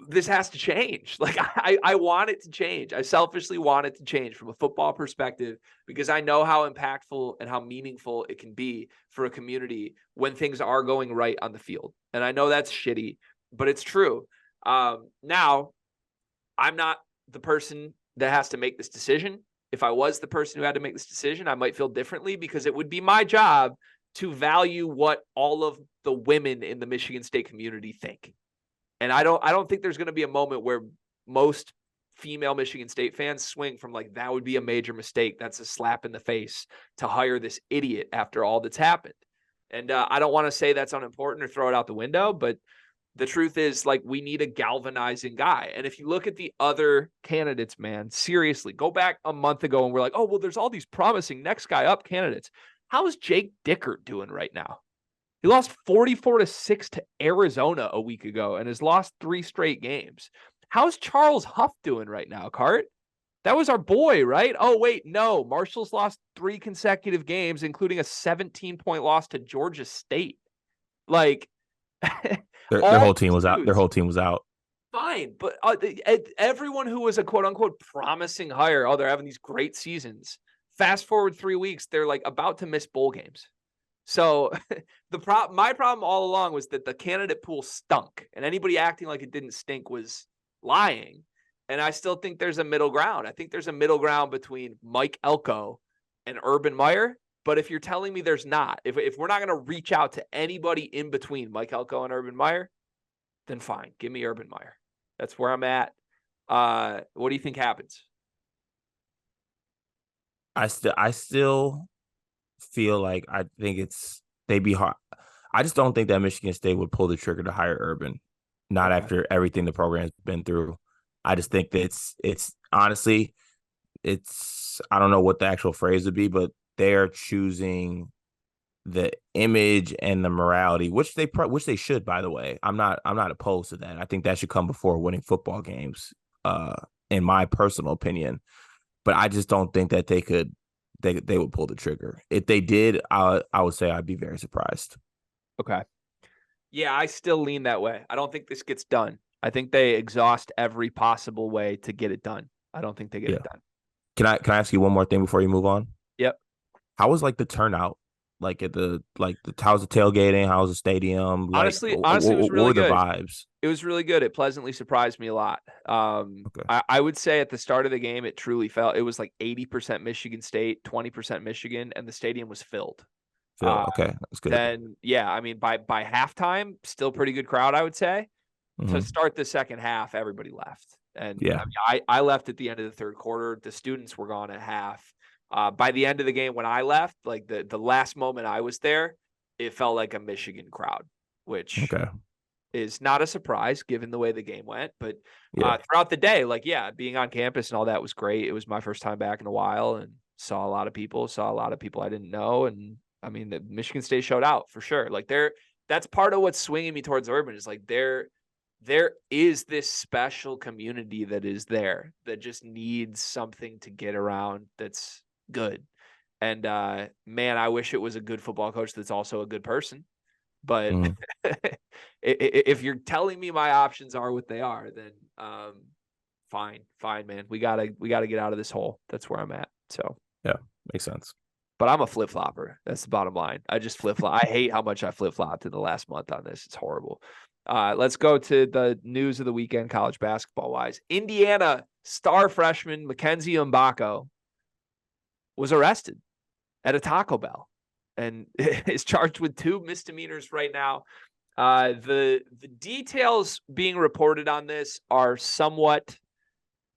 This has to change. Like I want it to change. I selfishly want it to change from a football perspective because I know how impactful and how meaningful it can be for a community when things are going right on the field. And I know that's shitty, but it's true. Now, I'm not the person that has to make this decision. If I was the person who had to make this decision, I might feel differently because it would be my job to value what all of the women in the Michigan State community think. And I don't think there's going to be a moment where most female Michigan State fans swing from like, that would be a major mistake. That's a slap in the face to hire this idiot after all that's happened. And I don't want to say that's unimportant or throw it out the window, but the truth is, like, we need a galvanizing guy. And if you look at the other candidates, man, seriously, go back a month ago and we're like, oh, well, there's all these promising next guy up candidates. How is Jake Dickert doing right now? He lost 44-6 to Arizona a week ago and has lost 3 straight games. How's Charles Huff doing right now, Cart? That was our boy, right? Oh, wait, no. Marshall's lost 3 consecutive games, including a 17-point loss to Georgia State. Like, their whole team was out. Their whole team was out. Fine, but everyone who was a quote-unquote promising hire, they're having these great seasons. Fast forward 3 weeks, they're like about to miss bowl games. So my problem all along was that the candidate pool stunk, and anybody acting like it didn't stink was lying. And I still think there's a middle ground. I think there's a middle ground between Mike Elko and Urban Meyer. But if you're telling me there's not, if we're not going to reach out to anybody in between Mike Elko and Urban Meyer, then fine, give me Urban Meyer. That's where I'm at. What do you think happens? I still feel like I think they'd be hard. I just don't think that Michigan State would pull the trigger to hire Urban, not after everything the program's been through. I just think that it's honestly, I don't know what the actual phrase would be, but they're choosing the image and the morality, which they should, by the way. I'm not opposed to that. I think that should come before winning football games, in my personal opinion. But I just don't think that they would pull the trigger. If they did, I would say I'd be very surprised. Okay. Yeah, I still lean that way. I don't think this gets done. I think they exhaust every possible way to get it done. I don't think they get it done. Can I ask you one more thing before you move on? Yep. How was like the turnout? Like how's the tailgating? How's the stadium? Honestly, it was really good. What were the vibes? It was really good. It pleasantly surprised me a lot. I would say at the start of the game, it truly felt, it was like 80% Michigan State, 20% Michigan, and the stadium was filled. Okay, that's good. Then, yeah, I mean, by halftime, still pretty good crowd, I would say. To start the second half, everybody left. And yeah, I mean, I left at the end of the third quarter. The students were gone at half. By the end of the game, when I left, like the last moment I was there, it felt like a Michigan crowd, which is not a surprise given the way the game went. But throughout the day, being on campus and all that was great. It was my first time back in a while and saw a lot of people I didn't know. And I mean, the Michigan State showed out for sure. Like that's part of what's swinging me towards Urban is like there is this special community that is there that just needs something to get around that's good. And man, I wish it was a good football coach that's also a good person. But if you're telling me my options are what they are, then fine, man. We gotta get out of this hole. That's where I'm at. So yeah, makes sense. But I'm a flip flopper. That's the bottom line. I just flip flop. I hate how much I flip flopped in the last month on this. It's horrible. Let's go to the news of the weekend, college basketball wise. Indiana star freshman Mackenzie Mgabko was arrested at a Taco Bell and is charged with 2 misdemeanors right now. The details being reported on this are somewhat,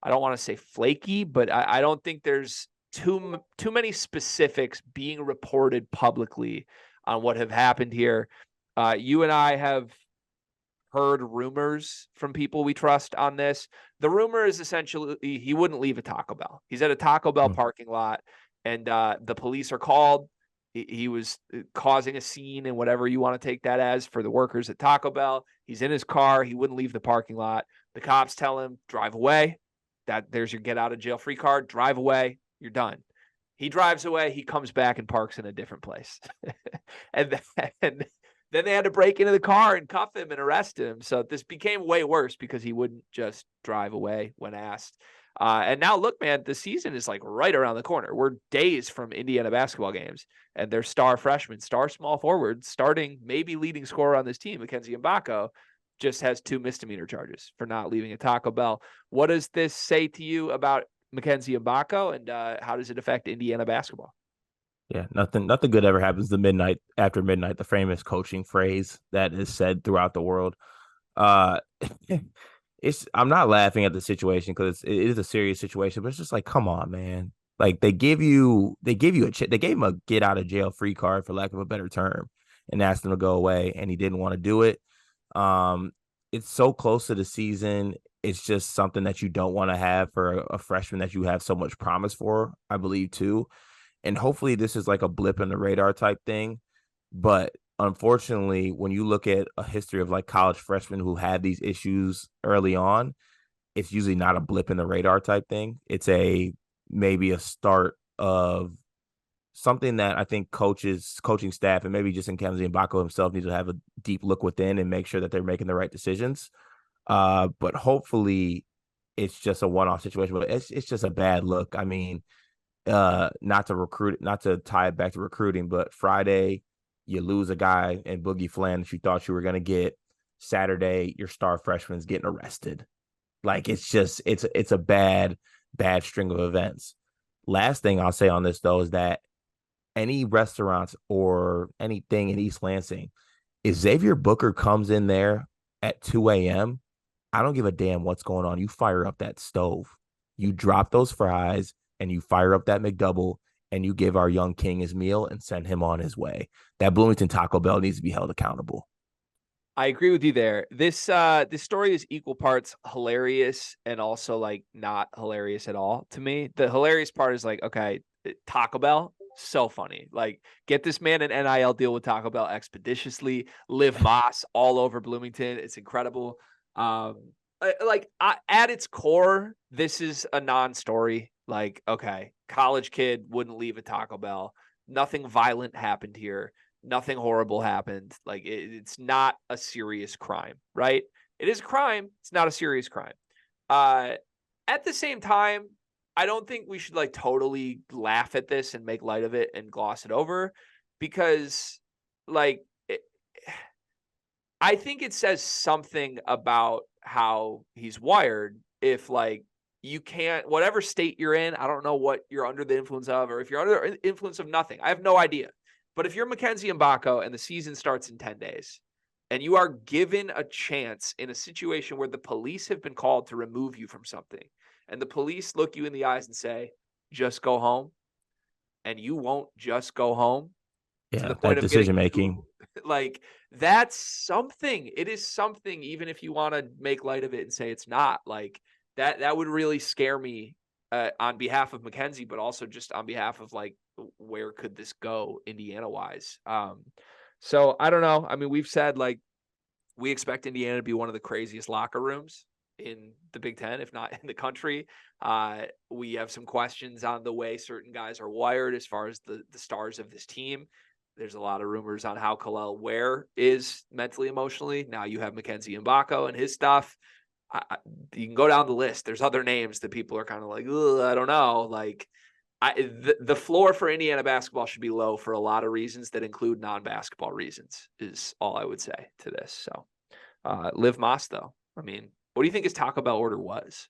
I don't want to say flaky, but I don't think there's too many specifics being reported publicly on what have happened here. You and I have heard rumors from people we trust on this. The rumor is essentially he wouldn't leave a Taco Bell. He's at a Taco Bell parking lot, and the police are called. He was causing a scene and whatever you want to take that as for the workers at Taco Bell. He's in his car. He wouldn't leave the parking lot. The cops tell him, drive away. There's your get out of jail free card. Drive away. You're done. He drives away. He comes back and parks in a different place. and then they had to break into the car and cuff him and arrest him. So this became way worse because he wouldn't just drive away when asked. And now, look, man, the season is like right around the corner. We're days from Indiana basketball games, and their star freshman, star small forward, starting maybe leading scorer on this team, Mackenzie Mgabko, just has 2 misdemeanor charges for not leaving a Taco Bell. What does this say to you about Mackenzie Mgabko, and how does it affect Indiana basketball? Yeah, nothing good ever happens after midnight, the famous coaching phrase that is said throughout the world. Uh I'm not laughing at the situation because it is a serious situation, but it's just like, come on, man. Like they gave him a get out of jail free card, for lack of a better term, and asked him to go away, and he didn't want to do it. It's so close to the season. It's just something that you don't want to have for a freshman that you have so much promise for, I believe, too. And hopefully this is like a blip in the radar type thing. But unfortunately, when you look at a history of like college freshmen who had these issues early on, it's usually not a blip in the radar type thing. It's maybe a start of something that I think coaching staff, and maybe just Mackenzie Mgabko himself need to have a deep look within and make sure that they're making the right decisions. But hopefully it's just a one-off situation, but it's just a bad look. I mean, not to tie it back to recruiting, but Friday you lose a guy in Boogie Flan that you thought you were going to get. Saturday, your star freshman's getting arrested. Like it's a bad string of events. Last thing I'll say on this though is that any restaurants or anything in East Lansing, if Xavier Booker comes in there at 2 a.m., I don't give a damn what's going on. You fire up that stove, you drop those fries, and you fire up that McDouble, and you give our young king his meal and send him on his way. That Bloomington Taco Bell needs to be held accountable. I agree with you there. This story is equal parts hilarious and also like not hilarious at all to me. The hilarious part is like, okay, Taco Bell, so funny. Like, get this man an NIL deal with Taco Bell expeditiously. Live Moss all over Bloomington. It's incredible. At its core, this is a non-story. Like, okay, college kid wouldn't leave a Taco Bell. Nothing violent happened here. Nothing horrible happened. Like it's not a serious crime, right? It is a crime. It's not a serious crime. At the same time, I don't think we should like totally laugh at this and make light of it and gloss it over, because like I think it says something about how he's wired. If like you can't, whatever state you're in, I don't know what you're under the influence of, or if you're under the influence of nothing, I have no idea. But if you're Mackenzie Mgabko and the season starts in 10 days and you are given a chance in a situation where the police have been called to remove you from something, and the police look you in the eyes and say, just go home, and you won't just go home to Yeah, the point that of decision getting making. like that's something. It is something, even if you want to make light of it and say it's not. Like that would really scare me on behalf of Mackenzie, but also just on behalf of like, where could this go Indiana wise? So I don't know. I mean, we've said like we expect Indiana to be one of the craziest locker rooms in the Big Ten, if not in the country. We have some questions on the way certain guys are wired as far as the stars of this team. There's a lot of rumors on how Kalel Ware is mentally, emotionally. Now you have Mackenzie Mgabko and his stuff. You can go down the list. There's other names that people are kind of like, I don't know. Like the floor for Indiana basketball should be low for a lot of reasons that include non-basketball reasons is all I would say to this. So Liv Moss, though, I mean, what do you think his Taco Bell order was?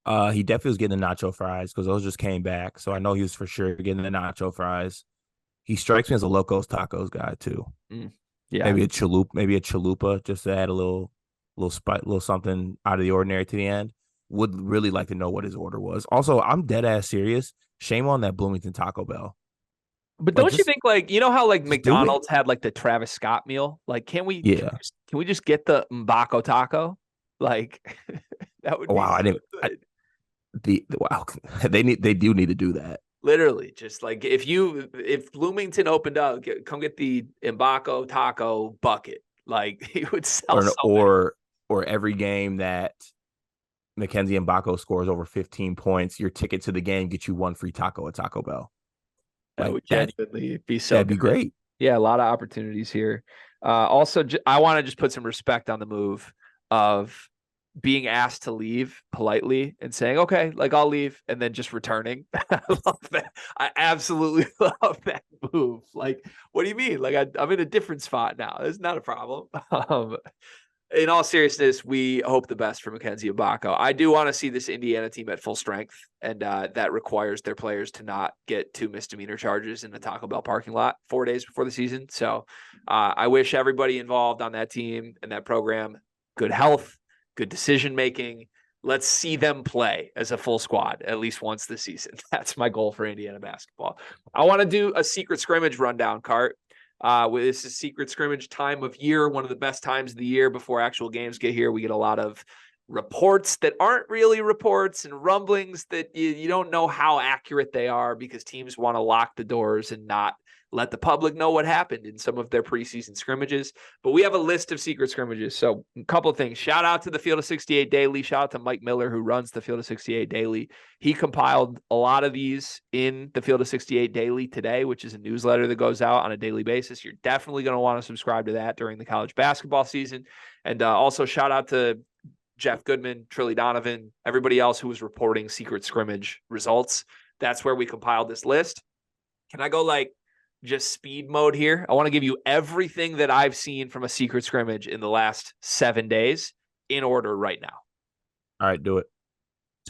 He definitely was getting the nacho fries because those just came back. So I know he was for sure getting the nacho fries. He strikes me as a Locos Tacos guy too. Yeah. Maybe a chalupa, just to add a little something out of the ordinary to the end. Would really like to know what his order was. Also, I'm dead ass serious. Shame on that Bloomington Taco Bell. But Like, don't you think, like, you know how like just do it. McDonald's had like the Travis Scott meal? Like, can we Yeah. can we just get the Mgabko taco? Like that would be Wow. I so didn't. good. Wow. They do need to do that. Literally, just like if Bloomington opened up, come get the Mgabko taco bucket. Like he would sell or so many. or or every game that Mackenzie Mgabko scores over 15 points, your ticket to the game gets you one free taco at Taco Bell. That Like would genuinely be so that'd be good. great. Yeah, a lot of opportunities here. Also, I want to just put some respect on the move of being asked to leave politely and saying, okay, like I'll leave, and then just returning. I love that. I absolutely love that move. Like, what do you mean? Like, I'm in a different spot now. It's not a problem. In all seriousness, we hope the best for Mackenzie Mgabko. I do want to see this Indiana team at full strength, and that requires their players to not get 2 misdemeanor charges in the Taco Bell parking lot 4 days before the season. So I wish everybody involved on that team and that program good health, good decision making. Let's see them play as a full squad at least once this season. That's my goal for Indiana basketball. I want to do a secret scrimmage rundown, Cart. This is secret scrimmage time of year, one of the best times of the year before actual games get here. We get a lot of reports that aren't really reports and rumblings that you don't know how accurate they are because teams want to lock the doors and not let the public know what happened in some of their preseason scrimmages. But we have a list of secret scrimmages. So a couple of things. Shout out to the Field of 68 Daily. Shout out to Mike Miller, who runs the Field of 68 Daily. He compiled a lot of these in the Field of 68 Daily today, which is a newsletter that goes out on a daily basis. You're definitely going to want to subscribe to that during the college basketball season. And also shout out to Jeff Goodman, Trilly Donovan, everybody else who was reporting secret scrimmage results. That's where we compiled this list. Can I go like just speed mode here? I want to give you everything that I've seen from a secret scrimmage in the last 7 days in order right now. All right, do it.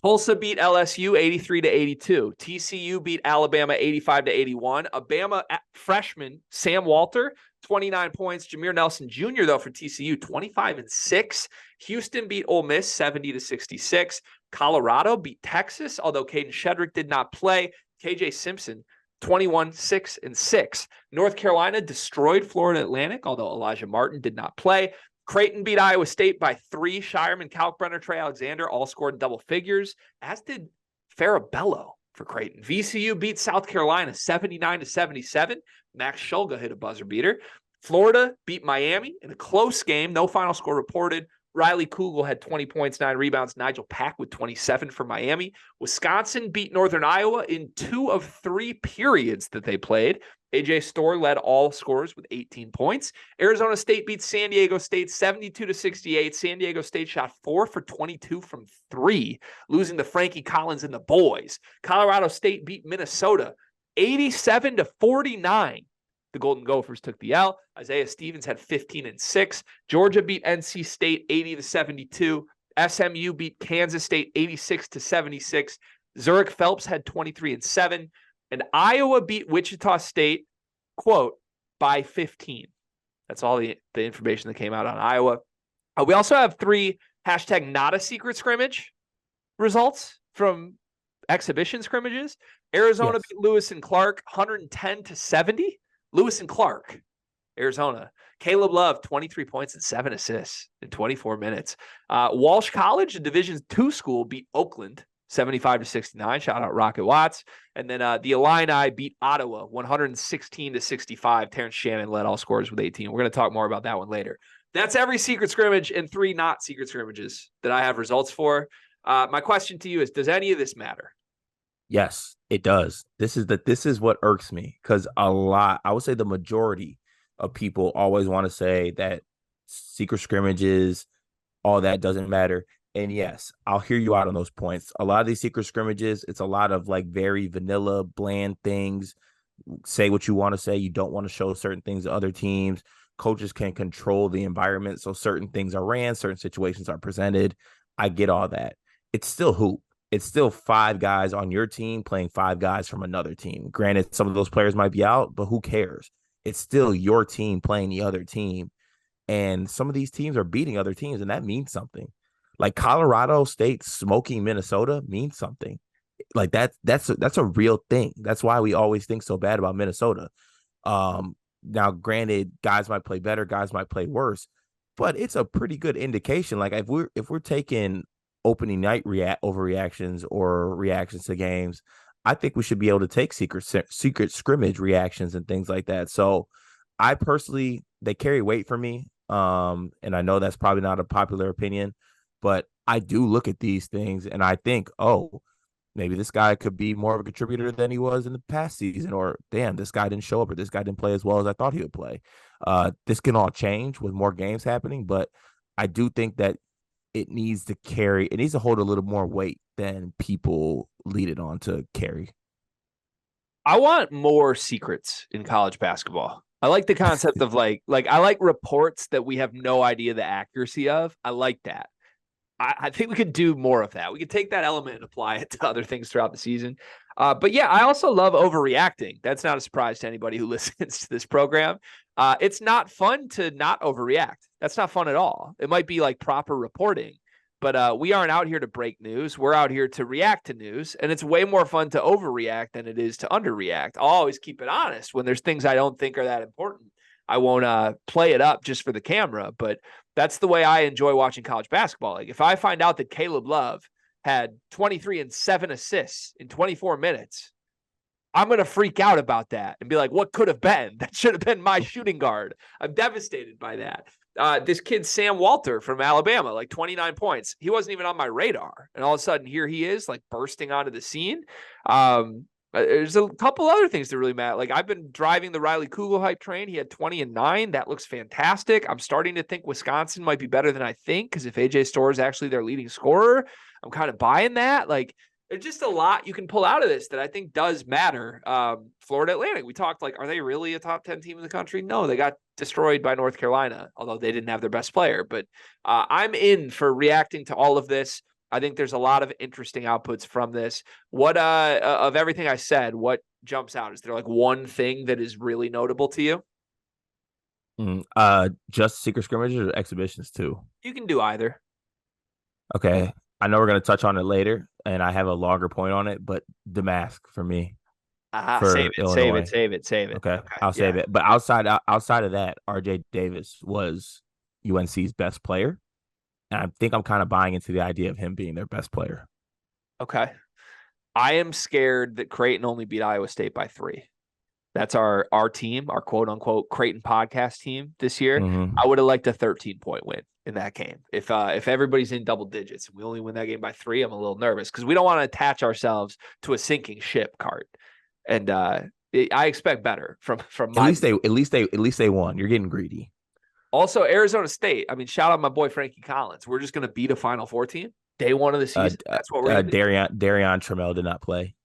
Tulsa beat LSU 83-82. TCU beat Alabama 85-81. Alabama freshman Sam Walter 29 points. Jameer Nelson Jr. though for TCU 25-6. Houston beat Ole Miss 70-66. Colorado beat Texas, although Caden Shedrick did not play. KJ Simpson 21-6-6. North Carolina destroyed Florida Atlantic, although Elijah Martin did not play. Creighton beat Iowa State by 3. Shireman, Kalkbrenner, Trey Alexander all scored in double figures, as did Farabello for Creighton. VCU beat South Carolina 79-77. Max Shulga hit a buzzer beater. Florida beat Miami in a close game. No final score reported. Riley Kugel had 20 points, 9 rebounds. Nigel Pack with 27 for Miami. Wisconsin beat Northern Iowa in 2 of 3 periods that they played. AJ Storr led all scorers with 18 points. Arizona State beat San Diego State 72-68. San Diego State shot 4 for 22 from 3, losing to Frankie Collins and the boys. Colorado State beat Minnesota 87-49. The Golden Gophers took the L. Isaiah Stevens had 15-6. Georgia beat NC State 80-72. SMU beat Kansas State 86-76. Zurich Phelps had 23-7. And Iowa beat Wichita State, quote, by 15. That's all the information that came out on Iowa. We also have 3 hashtag not a secret scrimmage results from exhibition scrimmages. Arizona beat Lewis and Clark 110-70. Lewis and Clark, Arizona. Caleb Love, 23 points and 7 assists in 24 minutes. Walsh College, a Division II school, beat Oakland 75-69. Shout out Rocket Watts. And then the Illini beat Ottawa 116-65. Terrence Shannon led all scorers with 18. We're going to talk more about that one later. That's every secret scrimmage and 3 not secret scrimmages that I have results for. My question to you is, does any of this matter? Yes, it does. This is what irks me, because I would say the majority of people always want to say that secret scrimmages, all that doesn't matter. And yes, I'll hear you out on those points. A lot of these secret scrimmages, it's a lot of like very vanilla, bland things. Say what you want to say. You don't want to show certain things to other teams. Coaches can control the environment, so certain things are ran, certain situations are presented. I get all that. It's still hoop. It's still 5 guys on your team playing 5 guys from another team. Granted, some of those players might be out, but who cares? It's still your team playing the other team. And some of these teams are beating other teams, and that means something. Like Colorado State smoking Minnesota means something. Like that's a real thing. That's why we always think so bad about Minnesota. Now, granted, guys might play better, guys might play worse, but it's a pretty good indication. Like if we're taking opening night overreactions or reactions to games, I think we should be able to take secret scrimmage reactions and things like that. So I personally, they carry weight for me. And I know that's probably not a popular opinion, but I do look at these things and I think, oh, maybe this guy could be more of a contributor than he was in the past season, or damn, this guy didn't show up, or this guy didn't play as well as I thought he would play. This can all change with more games happening, but I do think that it needs to hold a little more weight than people lead it on to carry. I want more secrets in college basketball. I like the concept of like I like reports that we have no idea the accuracy of. I like that. I think we could do more of that. We could take that element and apply it to other things throughout the season. But yeah, I also love overreacting. That's not a surprise to anybody who listens to this program. It's not fun to not overreact. That's not fun at all. It might be like proper reporting, but we aren't out here to break news. We're out here to react to news. And it's way more fun to overreact than it is to underreact. I'll always keep it honest. When there's things I don't think are that important, I won't play it up just for the camera. But that's the way I enjoy watching college basketball. Like if I find out that Caleb Love had 23 and 7 assists in 24 minutes, I'm going to freak out about that and be like, what could have been? That should have been my shooting guard. I'm devastated by that. This kid, Sam Walter from Alabama, like 29 points. He wasn't even on my radar. And all of a sudden here he is like bursting onto the scene. There's a couple other things that really matter. Like I've been driving the Riley Kugel hype train. He had 20 and 9. That looks fantastic. I'm starting to think Wisconsin might be better than I think because if AJ Storr is actually their leading scorer, I'm kind of buying that. Like there's just a lot you can pull out of this that I think does matter. Florida Atlantic, we talked like, are they really a top 10 team in the country? No, they got destroyed by North Carolina, although they didn't have their best player. But I'm in for reacting to all of this. I think there's a lot of interesting outputs from this. What of everything I said, what jumps out? Is there like one thing that is really notable to you? Just secret scrimmages or exhibitions too? You can do either. Okay. I know we're going to touch on it later, and I have a longer point on it, but the mask for me Save for it, save it, Illinois. save it, save it. Okay, Okay, I'll save yeah. it. But outside of that, RJ Davis was UNC's best player, and I think I'm kind of buying into the idea of him being their best player. Okay. I am scared that Creighton only beat Iowa State by 3. That's our team, our quote unquote Creighton podcast team this year. Mm-hmm. I would have liked a 13-point win in that game. If everybody's in double digits and we only win that game by 3, I'm a little nervous because we don't want to attach ourselves to a sinking ship, Cart. And I expect better from at least they won. You're getting greedy. Also, Arizona State. I mean, shout out my boy Frankie Collins. We're just going to beat a Final Four team day one of the season. That's what we're going to do. Darion Trammell did not play.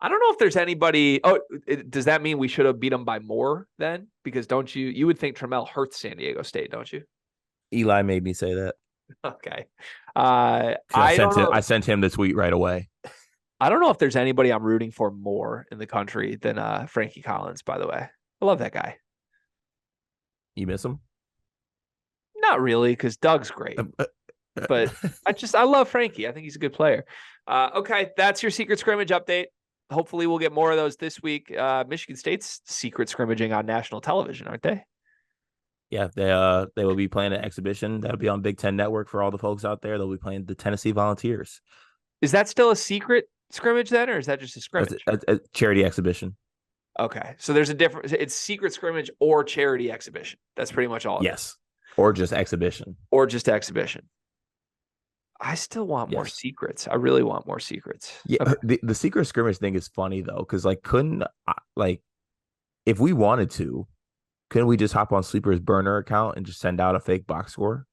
I don't know if there's anybody. Oh, does that mean we should have beat them by more then? Because don't you would think Trammell hurts San Diego State, don't you? Eli made me say that. Okay. I sent him the tweet right away. I don't know if there's anybody I'm rooting for more in the country than Frankie Collins, by the way. I love that guy. You miss him? Not really, because Doug's great. But I love Frankie. I think he's a good player. Okay, that's your secret scrimmage update. Hopefully we'll get more of those this week. Michigan State's secret scrimmaging on national television, aren't they? Yeah, they will be playing an exhibition. That'll be on Big Ten Network for all the folks out there. They'll be playing the Tennessee Volunteers. Is that still a secret scrimmage then, or is that just a scrimmage? A charity exhibition. Okay, so there's a difference. It's secret scrimmage or charity exhibition. That's pretty much all. Yes, or just exhibition. Or just exhibition. I still want more secrets. I really want more secrets. Yeah, okay. The secret scrimmage thing is funny though, because if we wanted to, couldn't we just hop on Sleeper's burner account and just send out a fake box score?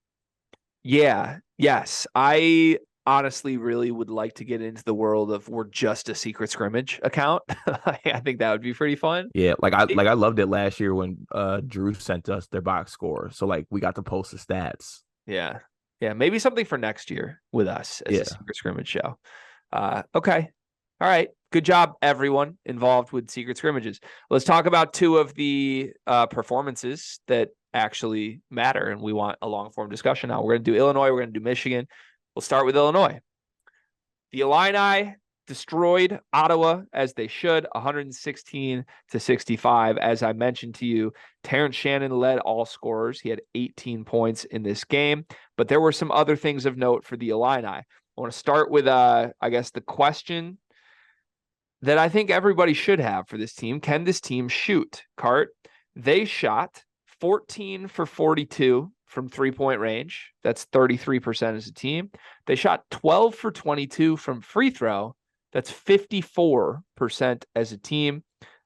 Yeah. Yes. I honestly really would like to get into the world of we're just a secret scrimmage account. I think that would be pretty fun. Yeah, I loved it last year when Drew sent us their box score. So like we got to post the stats. Yeah. Yeah, maybe something for next year with us as a secret scrimmage show. Okay. All right. Good job, everyone involved with secret scrimmages. Let's talk about 2 of the performances that actually matter, and we want a long-form discussion now. We're going to do Illinois. We're going to do Michigan. We'll start with Illinois. The Illini destroyed Ottawa as they should, 116-65. As I mentioned to you, Terrence Shannon led all scorers. He had 18 points in this game, but there were some other things of note for the Illini. I want to start with, I guess, the question that I think everybody should have for this team. Can this team shoot? Cart, they shot 14 for 42 from 3-point range. That's 33% as a team. They shot 12 for 22 from free throw. That's 54% as a team.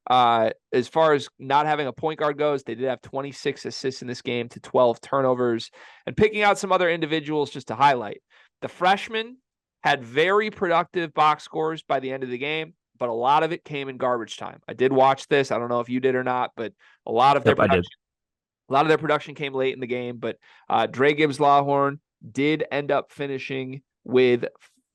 As far as not having a point guard goes, they did have 26 assists in this game to 12 turnovers. And picking out some other individuals just to highlight, the freshmen had very productive box scores by the end of the game, but a lot of it came in garbage time. I did watch this. I don't know if you did or not, but a lot of their Yep, I production, did. a lot of their production came late in the game. But Dre Gibbs Lawhorn did end up finishing with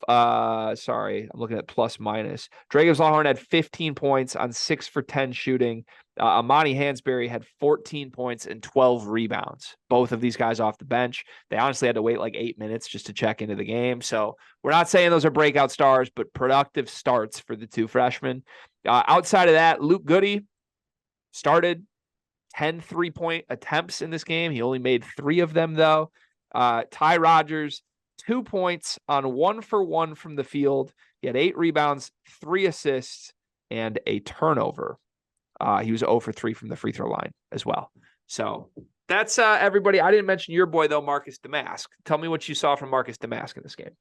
sorry, I'm looking at plus minus. Dre Gibbs Lawhorn had 15 points on 6 for 10 shooting. Amani Hansberry had 14 points and 12 rebounds. Both of these guys off the bench. They honestly had to wait like 8 minutes just to check into the game. So we're not saying those are breakout stars, but productive starts for the two freshmen. Outside of that, Luke Goody started 10 3-point attempts in this game. He only made 3 of them, though. Ty Rodgers, 2 points on 1 for 1 from the field. He had 8 rebounds, 3 assists, and a turnover. He was 0 for 3 from the free throw line as well. So that's everybody. I didn't mention your boy, though, Marcus Damask. Tell me what you saw from Marcus Damask in this game.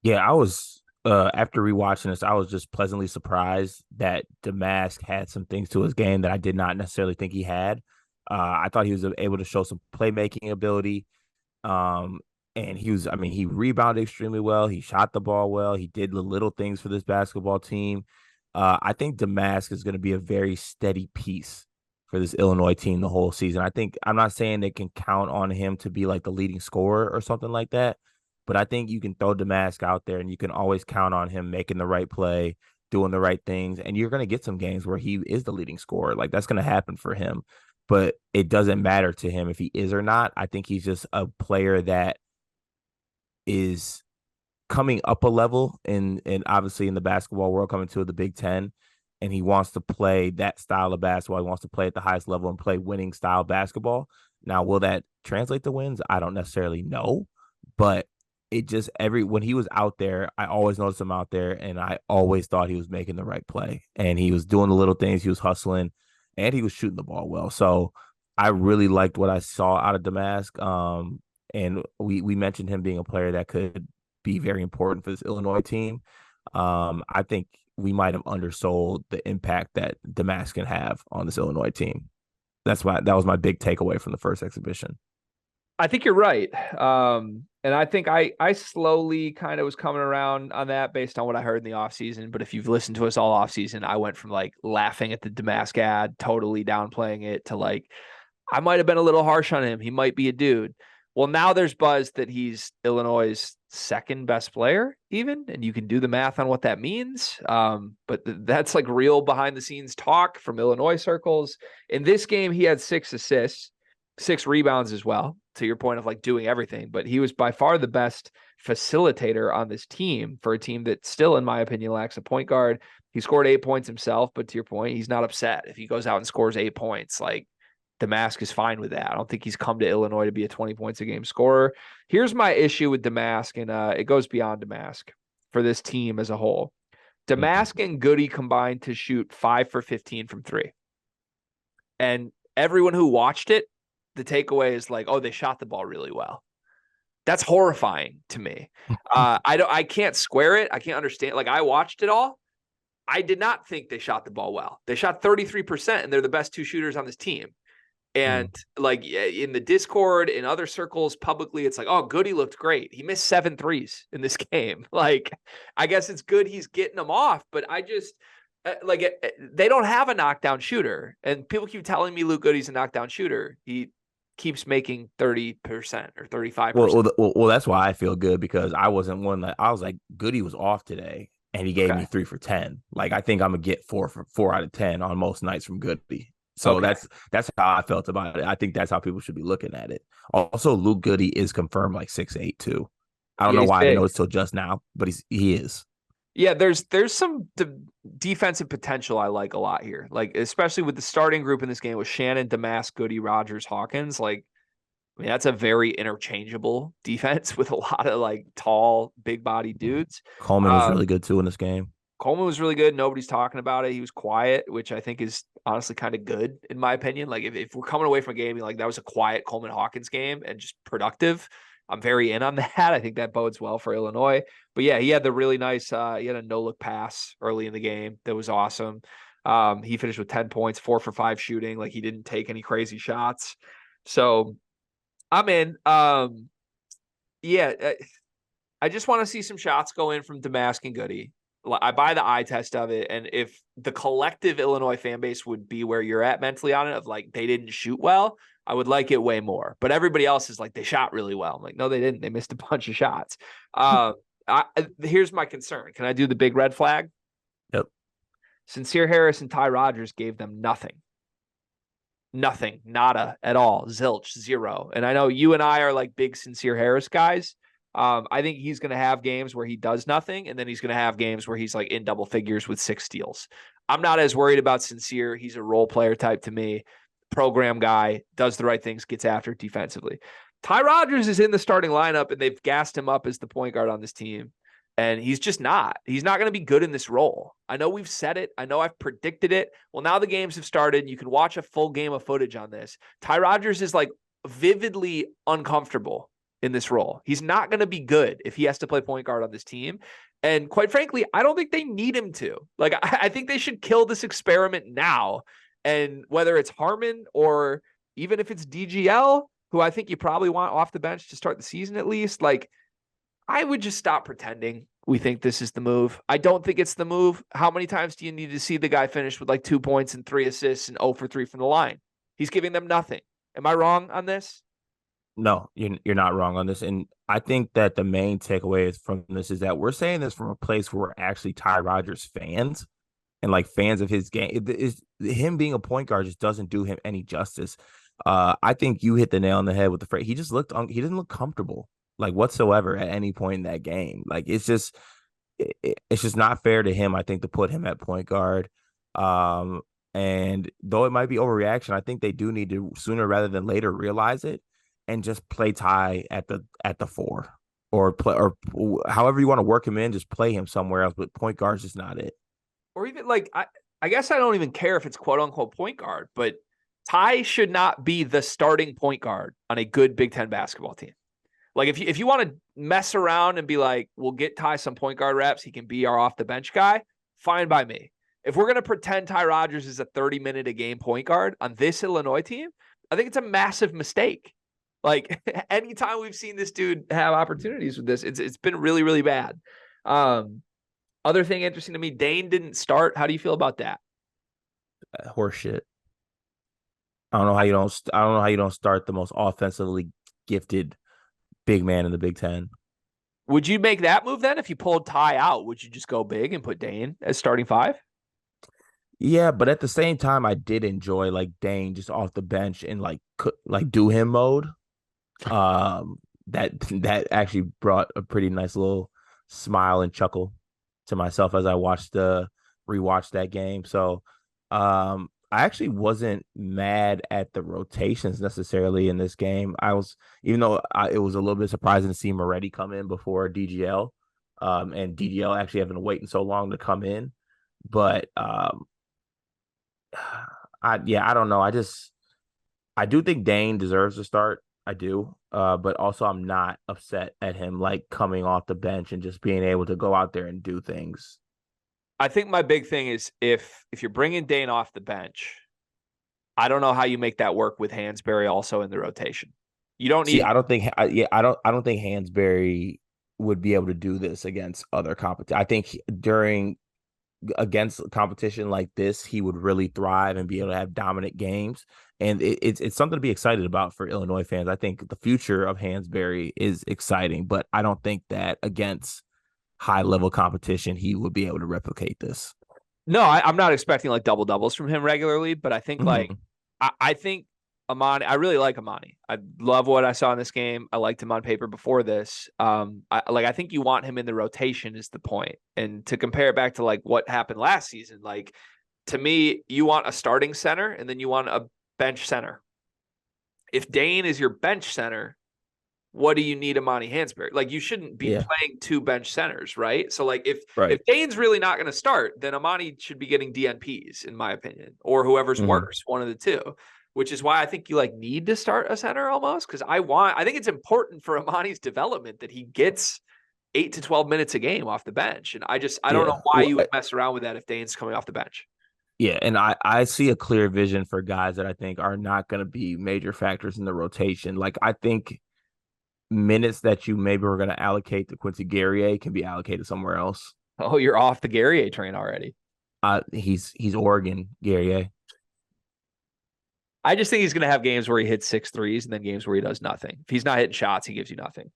Yeah, I was after rewatching this, I was just pleasantly surprised that Damask had some things to his game that I did not necessarily think he had. I thought he was able to show some playmaking ability. And he rebounded extremely well. He shot the ball well. He did the little things for this basketball team. I think Damask is going to be a very steady piece for this Illinois team the whole season. I'm not saying they can count on him to be like the leading scorer or something like that, but I think you can throw Damask out there and you can always count on him making the right play, doing the right things, and you're going to get some games where he is the leading scorer. Like that's going to happen for him, but it doesn't matter to him if he is or not. I think he's just a player that is coming up a level and obviously in the basketball world, coming to the Big Ten, and he wants to play that style of basketball. He wants to play at the highest level and play winning style basketball. Now, will that translate to wins? I don't necessarily know, but it just when he was out there, I always noticed him out there, and I always thought he was making the right play, and he was doing the little things. He was hustling, and he was shooting the ball well. So I really liked what I saw out of Damask. And we mentioned him being a player that could be very important for this Illinois team. I think we might have undersold the impact that Damask can have on this Illinois team. That was my big takeaway from the first exhibition. I think you're right. And I think I slowly kind of was coming around on that based on what I heard in the offseason. But if you've listened to us all offseason, I went from like laughing at the Damask ad, totally downplaying it, to like, I might have been a little harsh on him. He might be a dude. Well, now there's buzz that he's Illinois' second best player, even, and you can do the math on what that means. But that's like real behind the scenes talk from Illinois circles. In this game, he had 6 assists, 6 rebounds as well, to your point of like doing everything. But he was by far the best facilitator on this team for a team that still, in my opinion, lacks a point guard. He scored 8 points himself, but to your point, he's not upset if he goes out and scores 8 points. Like, Damask is fine with that. I don't think he's come to Illinois to be a 20 points a game scorer. Here's my issue with Damask, and it goes beyond Damask for this team as a whole. Damask and Goody combined to shoot 5 for 15 from 3. And everyone who watched it, the takeaway is like, oh, they shot the ball really well. That's horrifying to me. I can't square it. I can't understand. Like, I watched it all. I did not think they shot the ball well. They shot 33%, and they're the best 2 shooters on this team. And like in the Discord, in other circles publicly, it's like, oh, Goody looked great. He missed 7 threes in this game. Like, I guess it's good he's getting them off, but I just they don't have a knockdown shooter. And people keep telling me Luke Goody's a knockdown shooter. He keeps making 30% or 35%. Well, that's why I feel good, because I wasn't one that I was like, Goody was off today and he gave me 3 for 10. Like, I think I'm gonna get 4 out of 10 on most nights from Goody. So that's how I felt about it. I think that's how people should be looking at it. Also, Luke Goody is confirmed like 6'8" too. I don't know why I didn't know it's till just now, but he is. Yeah, there's some defensive potential I like a lot here. Like, especially with the starting group in this game with Shannon, Damask, Goody, Rodgers, Hawkins. Like, I mean, that's a very interchangeable defense with a lot of like tall, big body dudes. Coleman was really good too in this game. Coleman was really good. Nobody's talking about it. He was quiet, which I think is honestly kind of good in my opinion. Like if we're coming away from a game, like that was a quiet Coleman Hawkins game and just productive, I'm very in on that. I think that bodes well for Illinois. But yeah, he had the really nice, he had a no-look pass early in the game. That was awesome. He finished with 10 points, 4 for 5 shooting. Like he didn't take any crazy shots. So I'm in. Yeah, I just want to see some shots go in from Damask and Goody. I buy the eye test of it. And if the collective Illinois fan base would be where you're at mentally on it, of like they didn't shoot well, I would like it way more. But everybody else is like, they shot really well. I'm like, no, they didn't. They missed a bunch of shots. Here's my concern. Can I do the big red flag? Yep. Sincere Harris and Ty Rodgers gave them nothing. Nothing, nada at all, zilch, zero. And I know you and I are like big Sincere Harris guys. I think he's going to have games where he does nothing, and then he's going to have games where he's like in double figures with 6 steals. I'm not as worried about Sincere. He's a role player type to me, program guy, does the right things, gets after it defensively. Ty Rodgers is in the starting lineup, and they've gassed him up as the point guard on this team. And he's just not. He's not going to be good in this role. I know we've said it. I know I've predicted it. Well, now the games have started. You can watch a full game of footage on this. Ty Rodgers is like vividly uncomfortable in this role. He's not going to be good if he has to play point guard on this team. And quite frankly, I don't think they need him to. Like, I think they should kill this experiment now. And whether it's Harmon or even if it's DGL, who I think you probably want off the bench to start the season at least, like, I would just stop pretending we think this is the move. I don't think it's the move. How many times do you need to see the guy finish with like 2 points and 3 assists and 0 for 3 from the line? He's giving them nothing. Am I wrong on this? No, you're not wrong on this. And I think that the main takeaway from this is that we're saying this from a place where we're actually Ty Rodgers fans and like fans of his game. Him being a point guard just doesn't do him any justice. I think you hit the nail on the head with the phrase. He just looked he didn't look comfortable like whatsoever at any point in that game. Like it's just not fair to him, I think, to put him at point guard. And though it might be overreaction, I think they do need to sooner rather than later realize it and just play Ty at the 4 or play or however you want to work him in, just play him somewhere else. But point guard's just not it. Or even like I guess I don't even care if it's quote unquote point guard, but Ty should not be the starting point guard on a good Big Ten basketball team. Like if you want to mess around and be like, we'll get Ty some point guard reps, he can be our off the bench guy, fine by me. If we're going to pretend Ty Rodgers is a 30-minute a game point guard on this Illinois team, I think it's a massive mistake. Like anytime we've seen this dude have opportunities with this, it's been really, really bad. Other thing interesting to me, Dane didn't start. How do you feel about that? Horseshit. I don't know how you don't start the most offensively gifted big man in the Big Ten. Would you make that move then? If you pulled Ty out, would you just go big and put Dane as starting 5? Yeah, but at the same time, I did enjoy like Dane just off the bench in like do him mode. That actually brought a pretty nice little smile and chuckle to myself as I rewatched that game. So I actually wasn't mad at the rotations necessarily in this game. I was, even though it was a little bit surprising to see Moretti come in before DGL, and DGL actually having to wait so long to come in. But I don't know. I do think Dane deserves to start. I do. But also I'm not upset at him like coming off the bench and just being able to go out there and do things. I think my big thing is if you're bringing Dane off the bench, I don't know how you make that work with Hansberry also in the rotation. You don't need. I don't think. I don't think Hansberry would be able to do this against other competition. I think against competition like this, he would really thrive and be able to have dominant games. And it's something to be excited about for Illinois fans. I think the future of Hansberry is exciting, but I don't think that against high level competition, he would be able to replicate this. No, I'm not expecting like double doubles from him regularly, but I think I think Amani, I really like Amani. I love what I saw in this game. I liked him on paper before this. I think you want him in the rotation is the point. And to compare it back to like what happened last season, like to me, you want a starting center and then you want a bench center. If Dane is your bench center, what do you need Amani Hansberry? Like, you shouldn't be Yeah. playing two bench centers, right? So, like, if Right. Dane's really not going to start, then Amani should be getting DNPs, in my opinion, or whoever's Hmm. worse, one of the two. Which is why I think you like need to start a center almost, because I think it's important for Amani's development that he gets 8 to 12 minutes a game off the bench. And I don't know Yeah. why Well, you would mess around with that if Dane's coming off the bench. yeah, and I see a clear vision for guys that I think are not going to be major factors in the rotation. Like I think minutes that you maybe were going to allocate to Quincy Guerrier can be allocated somewhere else. Oh, you're off the Guerrier train already. He's Oregon Guerrier. I just think he's going to have games where he hits 6 threes and then games where he does nothing. If he's not hitting shots, he gives you nothing.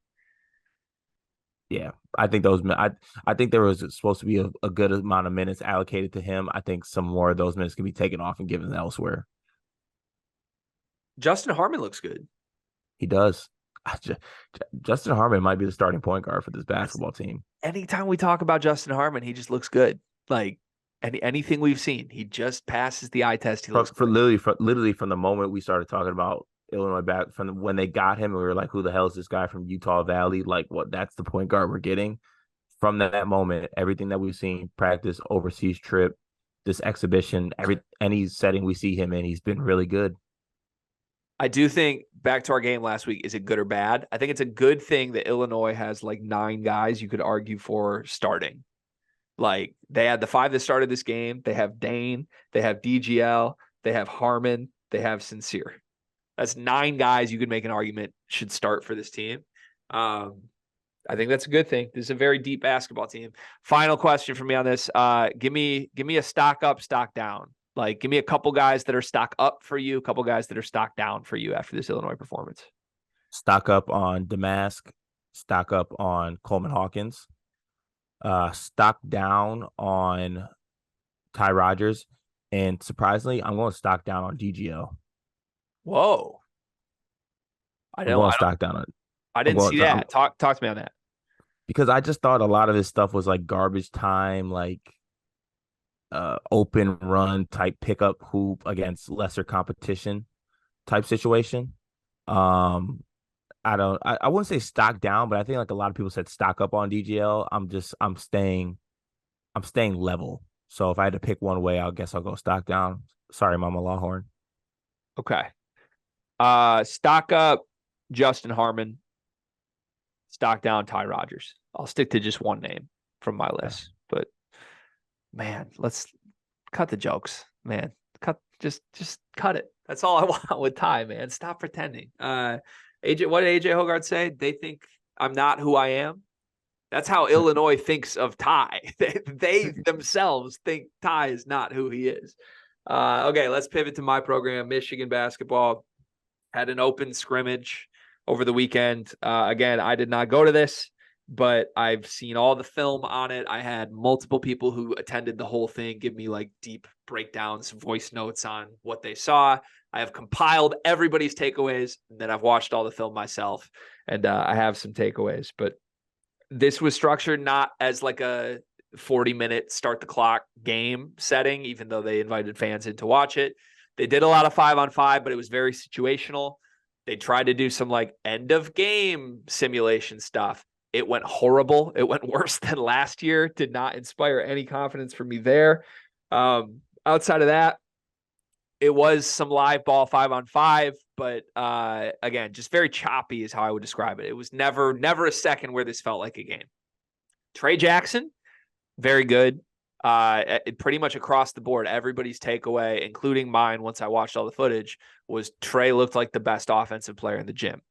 Yeah, I think those. I think there was supposed to be a good amount of minutes allocated to him. I think some more of those minutes can be taken off and given elsewhere. Justin Harmon looks good. He does. Justin Harmon might be the starting point guard for this basketball team. Anytime we talk about Justin Harmon, he just looks good. Like anything we've seen, he just passes the eye test. He looks For good. literally from the moment we started talking about Illinois back from when they got him, we were like, "Who the hell is this guy from Utah Valley?" Like, what? That's the point guard we're getting. From that moment, everything that we've seen, practice, overseas trip, this exhibition, any setting we see him in, he's been really good. I do think back to our game last week, is it good or bad? I think it's a good thing that Illinois has like 9 guys you could argue for starting. Like they had the 5 that started this game. They have Dane, they have DGL, they have Harmon, they have Sincere. That's 9 guys you could make an argument should start for this team. I think that's a good thing. This is a very deep basketball team. Final question for me on this. Give me a stock up, stock down. Like, give me a couple guys that are stock up for you, a couple guys that are stock down for you after this Illinois performance. Stock up on Damask, stock up on Coleman Hawkins, stock down on Ty Rogers, and surprisingly, I'm going to stock down on DGL. Whoa. I I'm don't going I to don't stock down on. I I'm didn't going see to that. Talk to me on that. because I just thought a lot of this stuff was like garbage time, like open run type pickup hoop against lesser competition type situation. Um, I wouldn't say stock down, but I think like a lot of people said stock up on DGL. I'm staying level. So if I had to pick one way, I guess I'll go stock down. Sorry, Mama Lawhorn. Okay. Stock up Justin Harmon, stock down Ty Rogers. I'll stick to just one name from my Okay. list. But man, let's cut the jokes. Man, just cut it. That's all I want with Ty, man. Stop pretending. AJ, what did AJ Hogarth say? They think I'm not who I am. That's how Illinois thinks of Ty. They themselves think Ty is not who he is. Okay, let's pivot to my program, Michigan basketball. Had an open scrimmage over the weekend. Again, I did not go to this, but I've seen all the film on it. I had multiple people who attended the whole thing give me like deep breakdowns, voice notes on what they saw. I have compiled everybody's takeaways, and then I've watched all the film myself, and I have some takeaways. But this was structured not as like a 40-minute start the clock game setting, even though they invited fans in to watch it. They did a lot of 5-on-5, but it was very situational. They tried to do some like end of game simulation stuff. It went horrible. It went worse than last year. Did not inspire any confidence for me there. Outside of that, it was some live ball 5-on-5, but again, just very choppy is how I would describe it. It was never a second where this felt like a game. Trey Jackson, very good. Pretty much across the board, everybody's takeaway, including mine once I watched all the footage, was Trey looked like the best offensive player in the gym.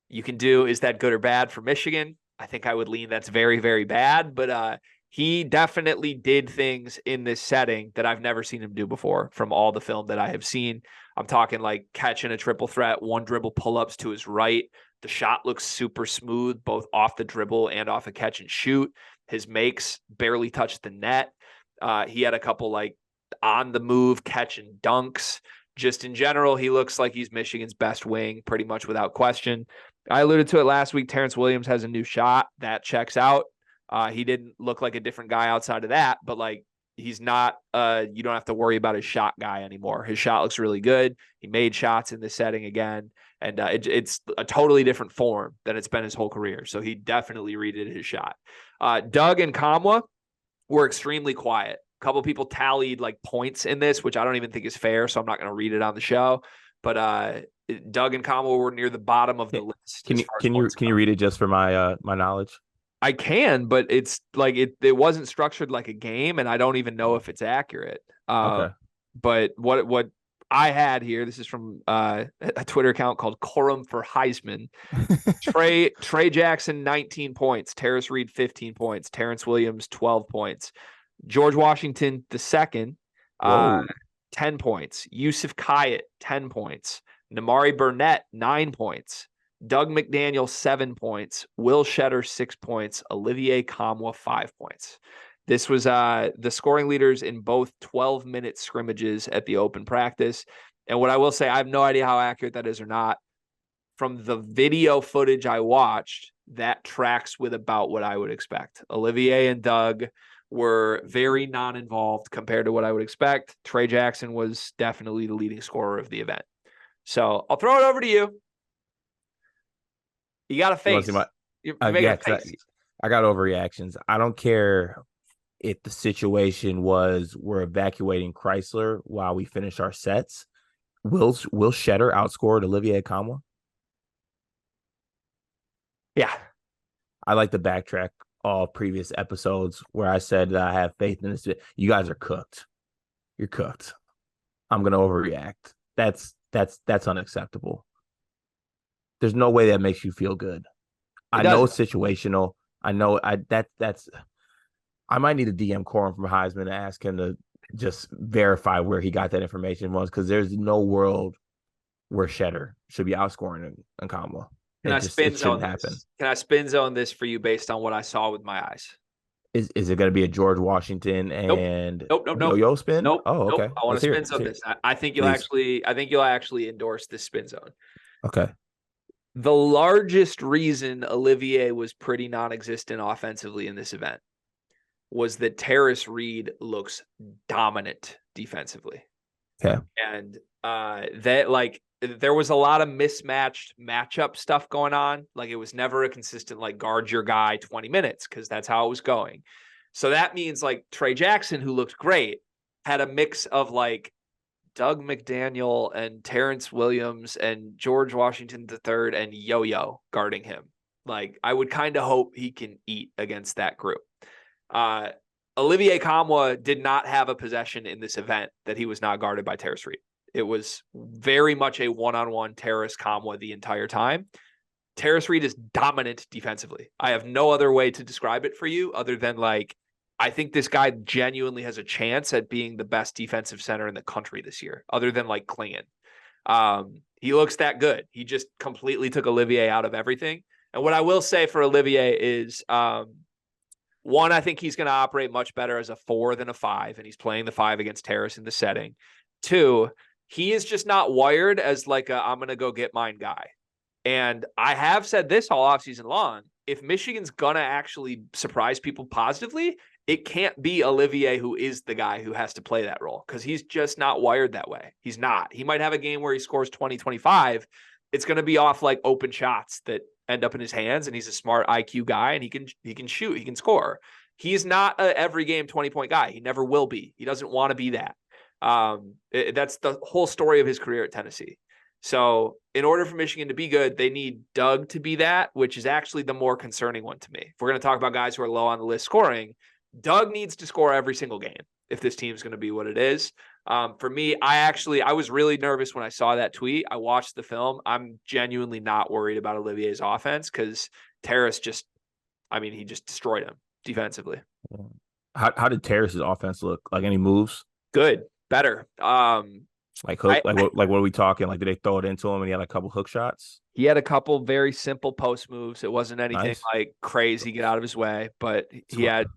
You can do, is that good or bad for Michigan? I think I would lean that's very, very bad, but he definitely did things in this setting that I've never seen him do before from all the film that I have seen. I'm talking like catching a triple threat, one dribble pull-ups to his right. The shot looks super smooth, both off the dribble and off a catch and shoot. His makes barely touched the net. He had a couple like on the move catch and dunks. Just in general, he looks like he's Michigan's best wing, pretty much without question. I alluded to it last week. Terrence Williams has a new shot that checks out. He didn't look like a different guy outside of that, but like he's not you don't have to worry about his shot guy anymore. His shot looks really good. He made shots in this setting again, and it's a totally different form than it's been his whole career. So he definitely redid his shot. Doug and Kamwa were extremely quiet. A couple people tallied like points in this, which I don't even think is fair, so I'm not going to read it on the show. But Doug and Kamwa were near the bottom of the list. Can you read it just for my my knowledge? I can, but it's like it wasn't structured like a game, and I don't even know if it's accurate. Okay. But what I had here, this is from a Twitter account called Quorum for Heisman. Trey Jackson 19 points, Terrace Reed 15 points, Terrence Williams 12 points, George Washington II 10 points, Yusuf Kayat 10 points, Namari Burnett 9 points, Doug McDaniel 7 points, Will Shetter 6 points, Olivier Kamwa 5 points. This was the scoring leaders in both 12-minute scrimmages at the open practice. And what I will say, I have no idea how accurate that is or not. From the video footage I watched, that tracks with about what I would expect. Olivier and Doug were very non-involved compared to what I would expect. Trey Jackson was definitely the leading scorer of the event. So I'll throw it over to you. You got a face. Yeah, I got overreactions. I don't care if the situation was we're evacuating Chrysler while we finish our sets. Will Shetter outscored Olivier Kamwa? Yeah. I like to backtrack all previous episodes where I said that I have faith in this. You guys are cooked. You're cooked. I'm gonna overreact. That's unacceptable. There's no way that makes you feel good. I know it's situational. I know that's I might need a DM Corum from Heisman and ask him to just verify where he got that information was, because there's no world where Shetter should be outscoring Kamwa. Can I spin zone this for you based on what I saw with my eyes? Is it going to be a George Washington and nope. yo-yo spin? Nope. Oh, okay. I want to spin zone this. I think you'll actually endorse this spin zone. Okay. The largest reason Olivier was pretty non-existent offensively in this event was that Terrace Reed looks dominant defensively. Okay. And there was a lot of mismatched matchup stuff going on. Like, it was never a consistent, like, guard your guy 20 minutes, because that's how it was going. So that means, like, Trey Jackson, who looked great, had a mix of, like, Doug McDaniel and Terrence Williams and George Washington III and Yo-Yo guarding him. Like, I would kind of hope he can eat against that group. Olivier Kamwa did not have a possession in this event that he was not guarded by Terrace Reed. It was very much a one-on-one Terrace Kamwa the entire time. Terrace Reed is dominant defensively. I have no other way to describe it for you other than, like, I think this guy genuinely has a chance at being the best defensive center in the country this year, other than, like, Klingon. He looks that good. He just completely took Olivier out of everything. And what I will say for Olivier is, one, I think he's going to operate much better as a 4 than a 5, and he's playing the 5 against Terrace in the setting. 2, he is just not wired as, like, I'm going to go get mine guy. And I have said this all offseason long. If Michigan's going to actually surprise people positively, it can't be Olivier who is the guy who has to play that role, because he's just not wired that way. He's not. He might have a game where he scores 20, 25. It's going to be off, like, open shots that end up in his hands, and he's a smart IQ guy, and he can shoot, he can score. He's not a every game 20-point guy. He never will be. He doesn't want to be that. That's the whole story of his career at Tennessee. So in order for Michigan to be good, they need Doug to be that, which is actually the more concerning one to me. If we're going to talk about guys who are low on the list scoring, Doug needs to score every single game if this team's going to be what it is. For me, I was really nervous when I saw that tweet. I watched the film. I'm genuinely not worried about Olivier's offense, because Terrace he just destroyed him defensively. How did Terrace's offense look? Like, any moves? Good, better. Like hook, what are we talking? Like, did they throw it into him and he had a couple hook shots? He had a couple very simple post moves. It wasn't anything like crazy, get out of his way, but he had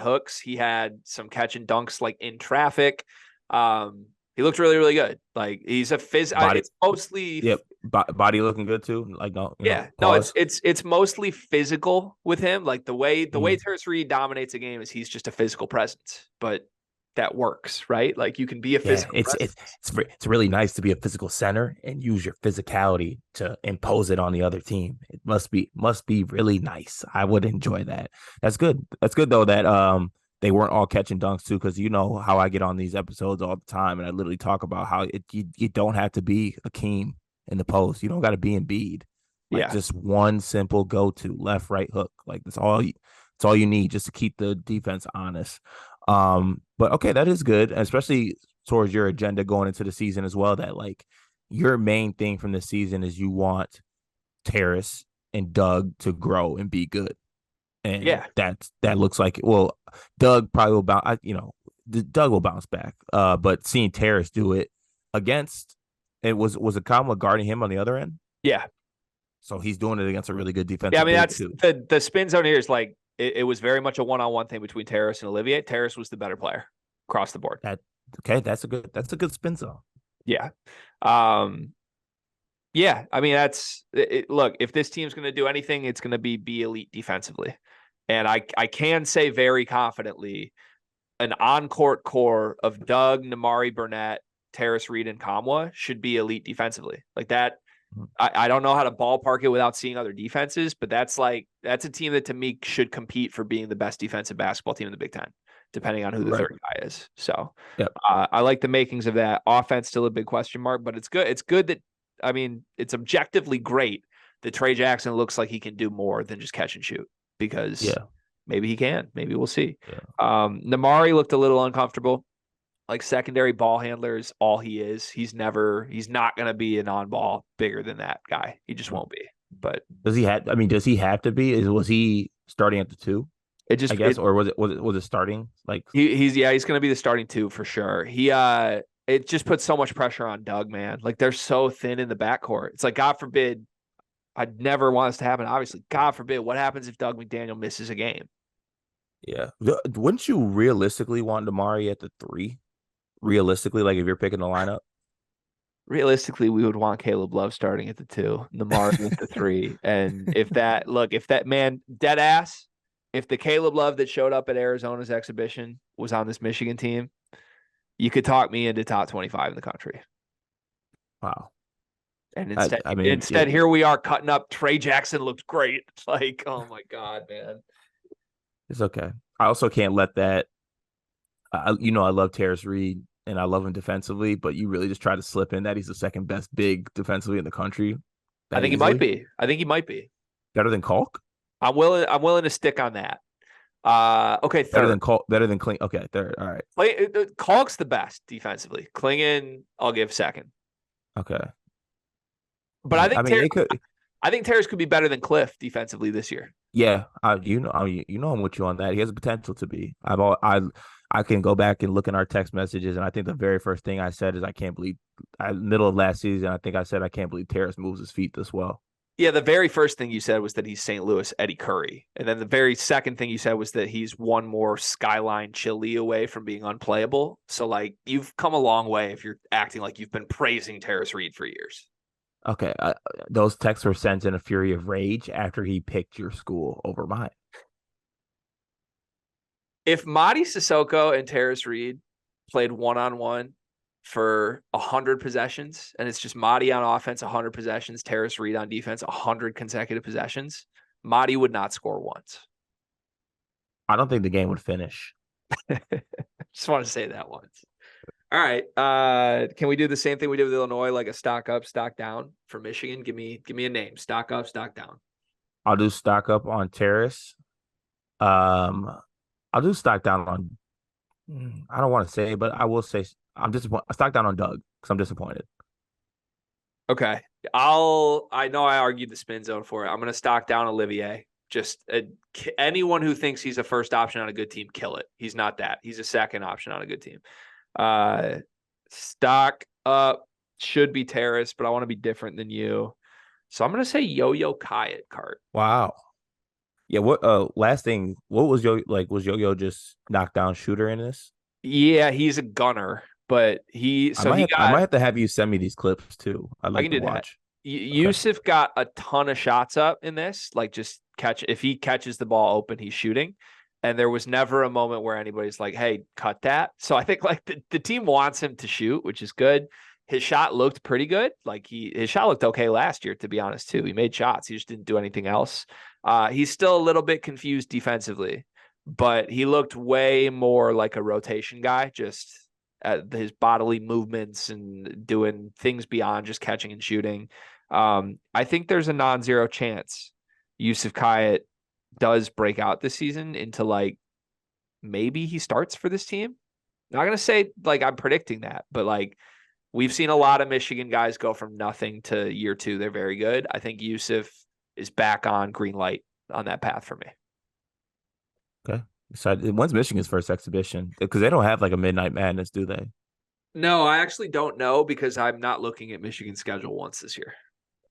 hooks. He had some catch and dunks, like, in traffic. He looked really, really good. Like, he's a it's mostly Body looking good too. Like no, Yeah, no, pause. it's mostly physical with him. Like the way Mm. Terrence Reed dominates a game is he's just a physical presence, but that works, right? Like you can be a Yeah, physical it's presence. it's it's really nice to be a physical center and use your physicality to impose it on the other team. It must be really nice. I would enjoy that. That's good. That's good though that they weren't all catching dunks too, because you know how I get on these episodes all the time, and I literally talk about how you don't have to be Akeem in the post. You don't got to be Embiid. Like Yeah, just one simple go to left right hook. Like that's all you need just to keep the defense honest. But okay, that is good, especially towards your agenda going into the season as well. That like your main thing from the season is you want Terrace and Doug to grow and be good, and yeah. that looks like well, Doug probably will bounce. Doug will bounce back. But seeing Terrace do it against it was a Kamala guarding him on the other end, Yeah. so he's doing it against a really good Yeah, I defensive mean big that's too. the spin zone here is like it was very much a one-on-one thing between Terrace and Olivier. Terrace was the better player across the board. That okay, that's a good spin zone. Yeah. Um yeah, I mean that's look, if this team's going to do anything, it's going to be elite defensively. And I can say very confidently an on-court core of Doug, Namari Burnett, Terrace Reed, and Kamwa should be elite defensively. Like that, I don't know how to ballpark it without seeing other defenses, but that's a team that to me should compete for being the best defensive basketball team in the Big Ten, depending on who the Right. third guy is. So Yep. I like the makings of that. Offense still a big question mark, but it's good. It's good that I mean it's objectively great that Trey Jackson looks like he can do more than just catch and shoot because Yeah. maybe he can. Maybe we'll see. Yeah. Namari looked a little uncomfortable. Like secondary ball handler is all he is. He's not going to be an on ball bigger than that guy. He just won't be. But Does he have? I mean, does he have to be? Was he starting at the two? it I just, guess, or was it starting? Like, he's going to be the starting two for sure. It just puts so much pressure on Doug, man. Like they're so thin in the backcourt. It's like, God forbid, I'd never want this to happen. Obviously, God forbid, what happens if Doug McDaniel misses a game? yeah. Wouldn't you realistically want Damari at the three? Realistically, like if you're picking the lineup, Realistically, we would want Caleb Love starting at the two, Namari at the three. And if that man, dead ass, if the Caleb Love that showed up at Arizona's exhibition was on this Michigan team, you could talk me into top 25 in the country. wow. And I mean, yeah, here we are cutting up. Trey Jackson looked great. It's like, oh my God, man. it's okay. I also can't let that. I love Terrace Reed and I love him defensively, but you really just try to slip in that he's the second best big defensively in the country I that think he might easily. be. I think he might be. Better than Kalk? I'm willing to stick on that. Okay, Better third. than Kalk? Better than Clean? Okay, third. All right. Kalk's the best defensively. Klingon, I'll give second. Okay. But I I think mean, it could. Terrace could be better than Cliff defensively this year. Yeah, I'm with you on that. He has the potential to be. I can go back and look in our text messages, and I think the very first thing I said is I can't believe. Middle of last season, I think I said I can't believe Terrace moves his feet this well. Yeah, the very first thing you said was that he's St. Louis Eddie Curry. And then the very second thing you said was that he's one more skyline chili away from being unplayable. So, like, you've come a long way if you're acting like you've been praising Terrace Reed for years. Okay, those texts were sent in a fury of rage after he picked your school over mine. If Madi Sissoko and Terrace Reed played one-on-one for 100 possessions, and it's just Madi on offense, 100 possessions, Terrace Reed on defense, 100 consecutive possessions, Madi would not score once. I don't think the game would finish. Just want to say that once. All right. Can we do the same thing we did with Illinois, like a stock up, stock down for Michigan? Give me a name. Stock up, stock down. I'll do stock up on Terrace. Um, I'll do stock down on. I don't want to say, but I will say I'm disappointed. Stock down on Doug because I'm disappointed. Okay. I know I argued the spin zone for it. I'm going to stock down Olivier. Just anyone who thinks he's a first option on a good team, kill it. He's not that. He's a second option on a good team. Stock up should be Terrace, but I want to be different than you. So I'm going to say Yo-Yo Kai at Cart. Wow. Yeah. What? Last thing. What was Was Yo-Yo just knockdown shooter in this? Yeah, he's a gunner, but I might have to have you send me these clips too. I'd I like can to do that. watch. Okay. Yusuf got a ton of shots up in this, like just catch. If he catches the ball open, he's shooting. And there was never a moment where anybody's like, hey, cut that. So I think like the team wants him to shoot, which is good. His shot looked pretty good. Like his shot looked okay last year, to be honest, too. He made shots. He just didn't do anything else. He's still a little bit confused defensively, but he looked way more like a rotation guy, just at his bodily movements and doing things beyond just catching and shooting. I think there's a non-zero chance Yusuf Kayet does break out this season into like maybe he starts for this team. Not gonna say like I'm predicting that, but like we've seen a lot of Michigan guys go from nothing to year 2. They're very good. I think Yusuf is back on green light on that path for me. Okay. So when's Michigan's first exhibition? Because they don't have like a Midnight Madness, do they? No, I actually don't know because I'm not looking at Michigan's schedule once this year.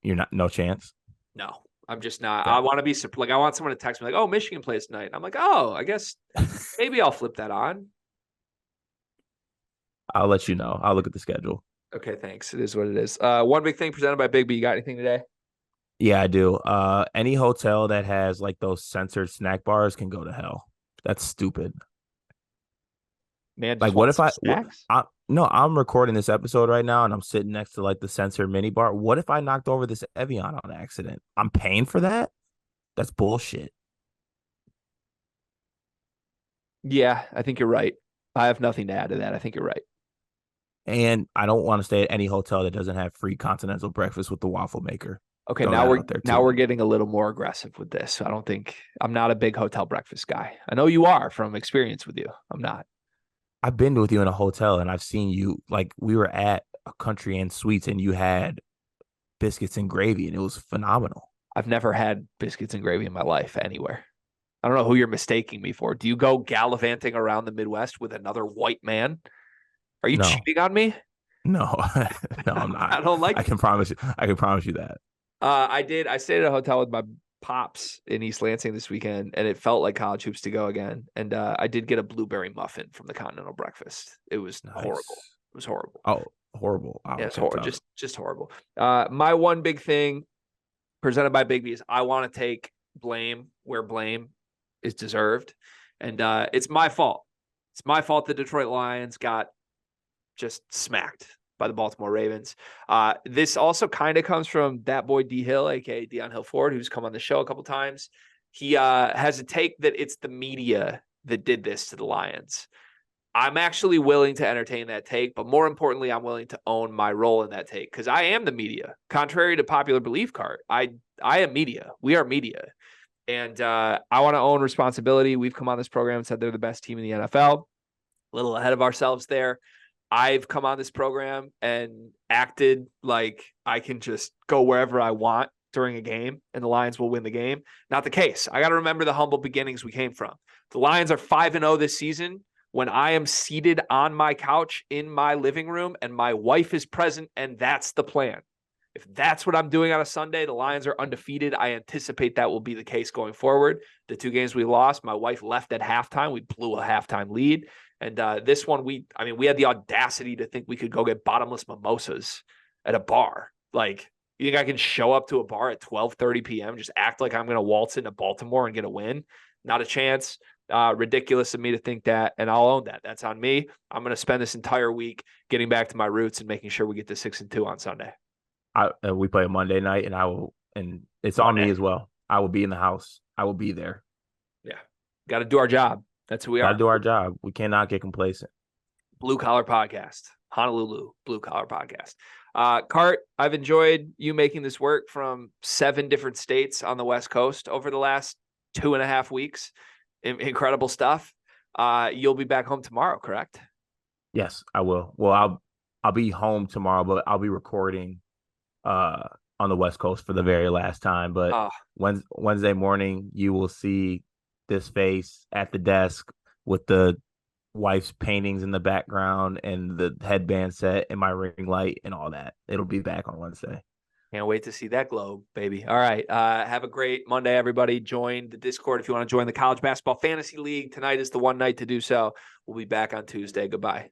You're not, no chance. No, I'm just not. Okay. I want to be like, I want someone to text me like, "Oh, Michigan plays tonight." I'm like, "Oh, I guess maybe I'll flip that on." I'll let you know. I'll look at the schedule. Okay, thanks. It is what it is. One big thing presented by Big B. You got anything today? Yeah, I do. Any hotel that has like those censored snack bars can go to hell. That's stupid. Man, Like, just what want if some snacks? no, I'm recording this episode right now and I'm sitting next to like the censored mini bar. What if I knocked over this Evian on accident? I'm paying for that? That's bullshit. Yeah, I think you're right. I have nothing to add to that. I think you're right. And I don't want to stay at any hotel that doesn't have free continental breakfast with the waffle maker. Okay, Throw now that we're out there now too. we're getting a little more aggressive with this. I don't think I'm not a big hotel breakfast guy. I know you are from experience with you. I'm not. I've been with you in a hotel and I've seen you like we were at a Country Inn Suites and you had biscuits and gravy and it was phenomenal. I've never had biscuits and gravy in my life anywhere. I don't know who you're mistaking me for. Do you go gallivanting around the Midwest with another white man? Are you No, cheating on me? no, no, I'm not. I don't like I it. can promise you. I can promise you that. I did. I stayed at a hotel with my pops in East Lansing this weekend, and it felt like college hoops to go again. And I did get a blueberry muffin from the continental breakfast. It was horrible. Nice. It was horrible. Oh, horrible. Oh, Yeah, it's okay, horrible. tough. Just horrible. My one big thing presented by Big B is I want to take blame where blame is deserved, and it's my fault. It's my fault the Detroit Lions got just smacked by the Baltimore Ravens. This also kind of comes from that boy D Hill, aka Deion Hill Ford, who's come on the show a couple times. He has a take that it's the media that did this to the Lions. I'm actually willing to entertain that take, but more importantly, I'm willing to own my role in that take because I am the media. Contrary to popular belief, Cart, I am media. We are media, and I want to own responsibility. We've come on this program and said they're the best team in the NFL. A little ahead of ourselves there. I've come on this program and acted like I can just go wherever I want during a game and the Lions will win the game. Not the case. I got to remember the humble beginnings we came from. The Lions are 5-0 this season when I am seated on my couch in my living room and my wife is present, and that's the plan. If that's what I'm doing on a Sunday, the Lions are undefeated. I anticipate that will be the case going forward. The 2 games we lost, my wife left at halftime. We blew a halftime lead. And this one, we had the audacity to think we could go get bottomless mimosas at a bar. Like, you think I can show up to a bar at 12:30 p.m., just act like I'm going to waltz into Baltimore and get a win? Not a chance. Ridiculous of me to think that, and I'll own that. That's on me. I'm going to spend this entire week getting back to my roots and making sure we get to 6-2 on Sunday. We play a Monday night, and it's on me as well. I will be in the house. I will be there. Yeah, got to do our job. That's who we Got are. to do our job. We cannot get complacent. Blue Collar Podcast, Honolulu Blue Collar Podcast. Cart, I've enjoyed you making this work from 7 different states on the West Coast over the last 2.5 weeks. Incredible stuff. You'll be back home tomorrow, correct? Yes, I will. Well, I'll be home tomorrow, but I'll be recording on the West Coast for the very last time. But Wednesday morning, you will see this face at the desk with the wife's paintings in the background and the headband set and my ring light and all that. It'll be back on Wednesday. Can't wait to see that glow, baby. All right. Have a great Monday, everybody. Join the Discord if you want to join the College Basketball Fantasy League. Tonight is the one night to do so. We'll be back on Tuesday. Goodbye.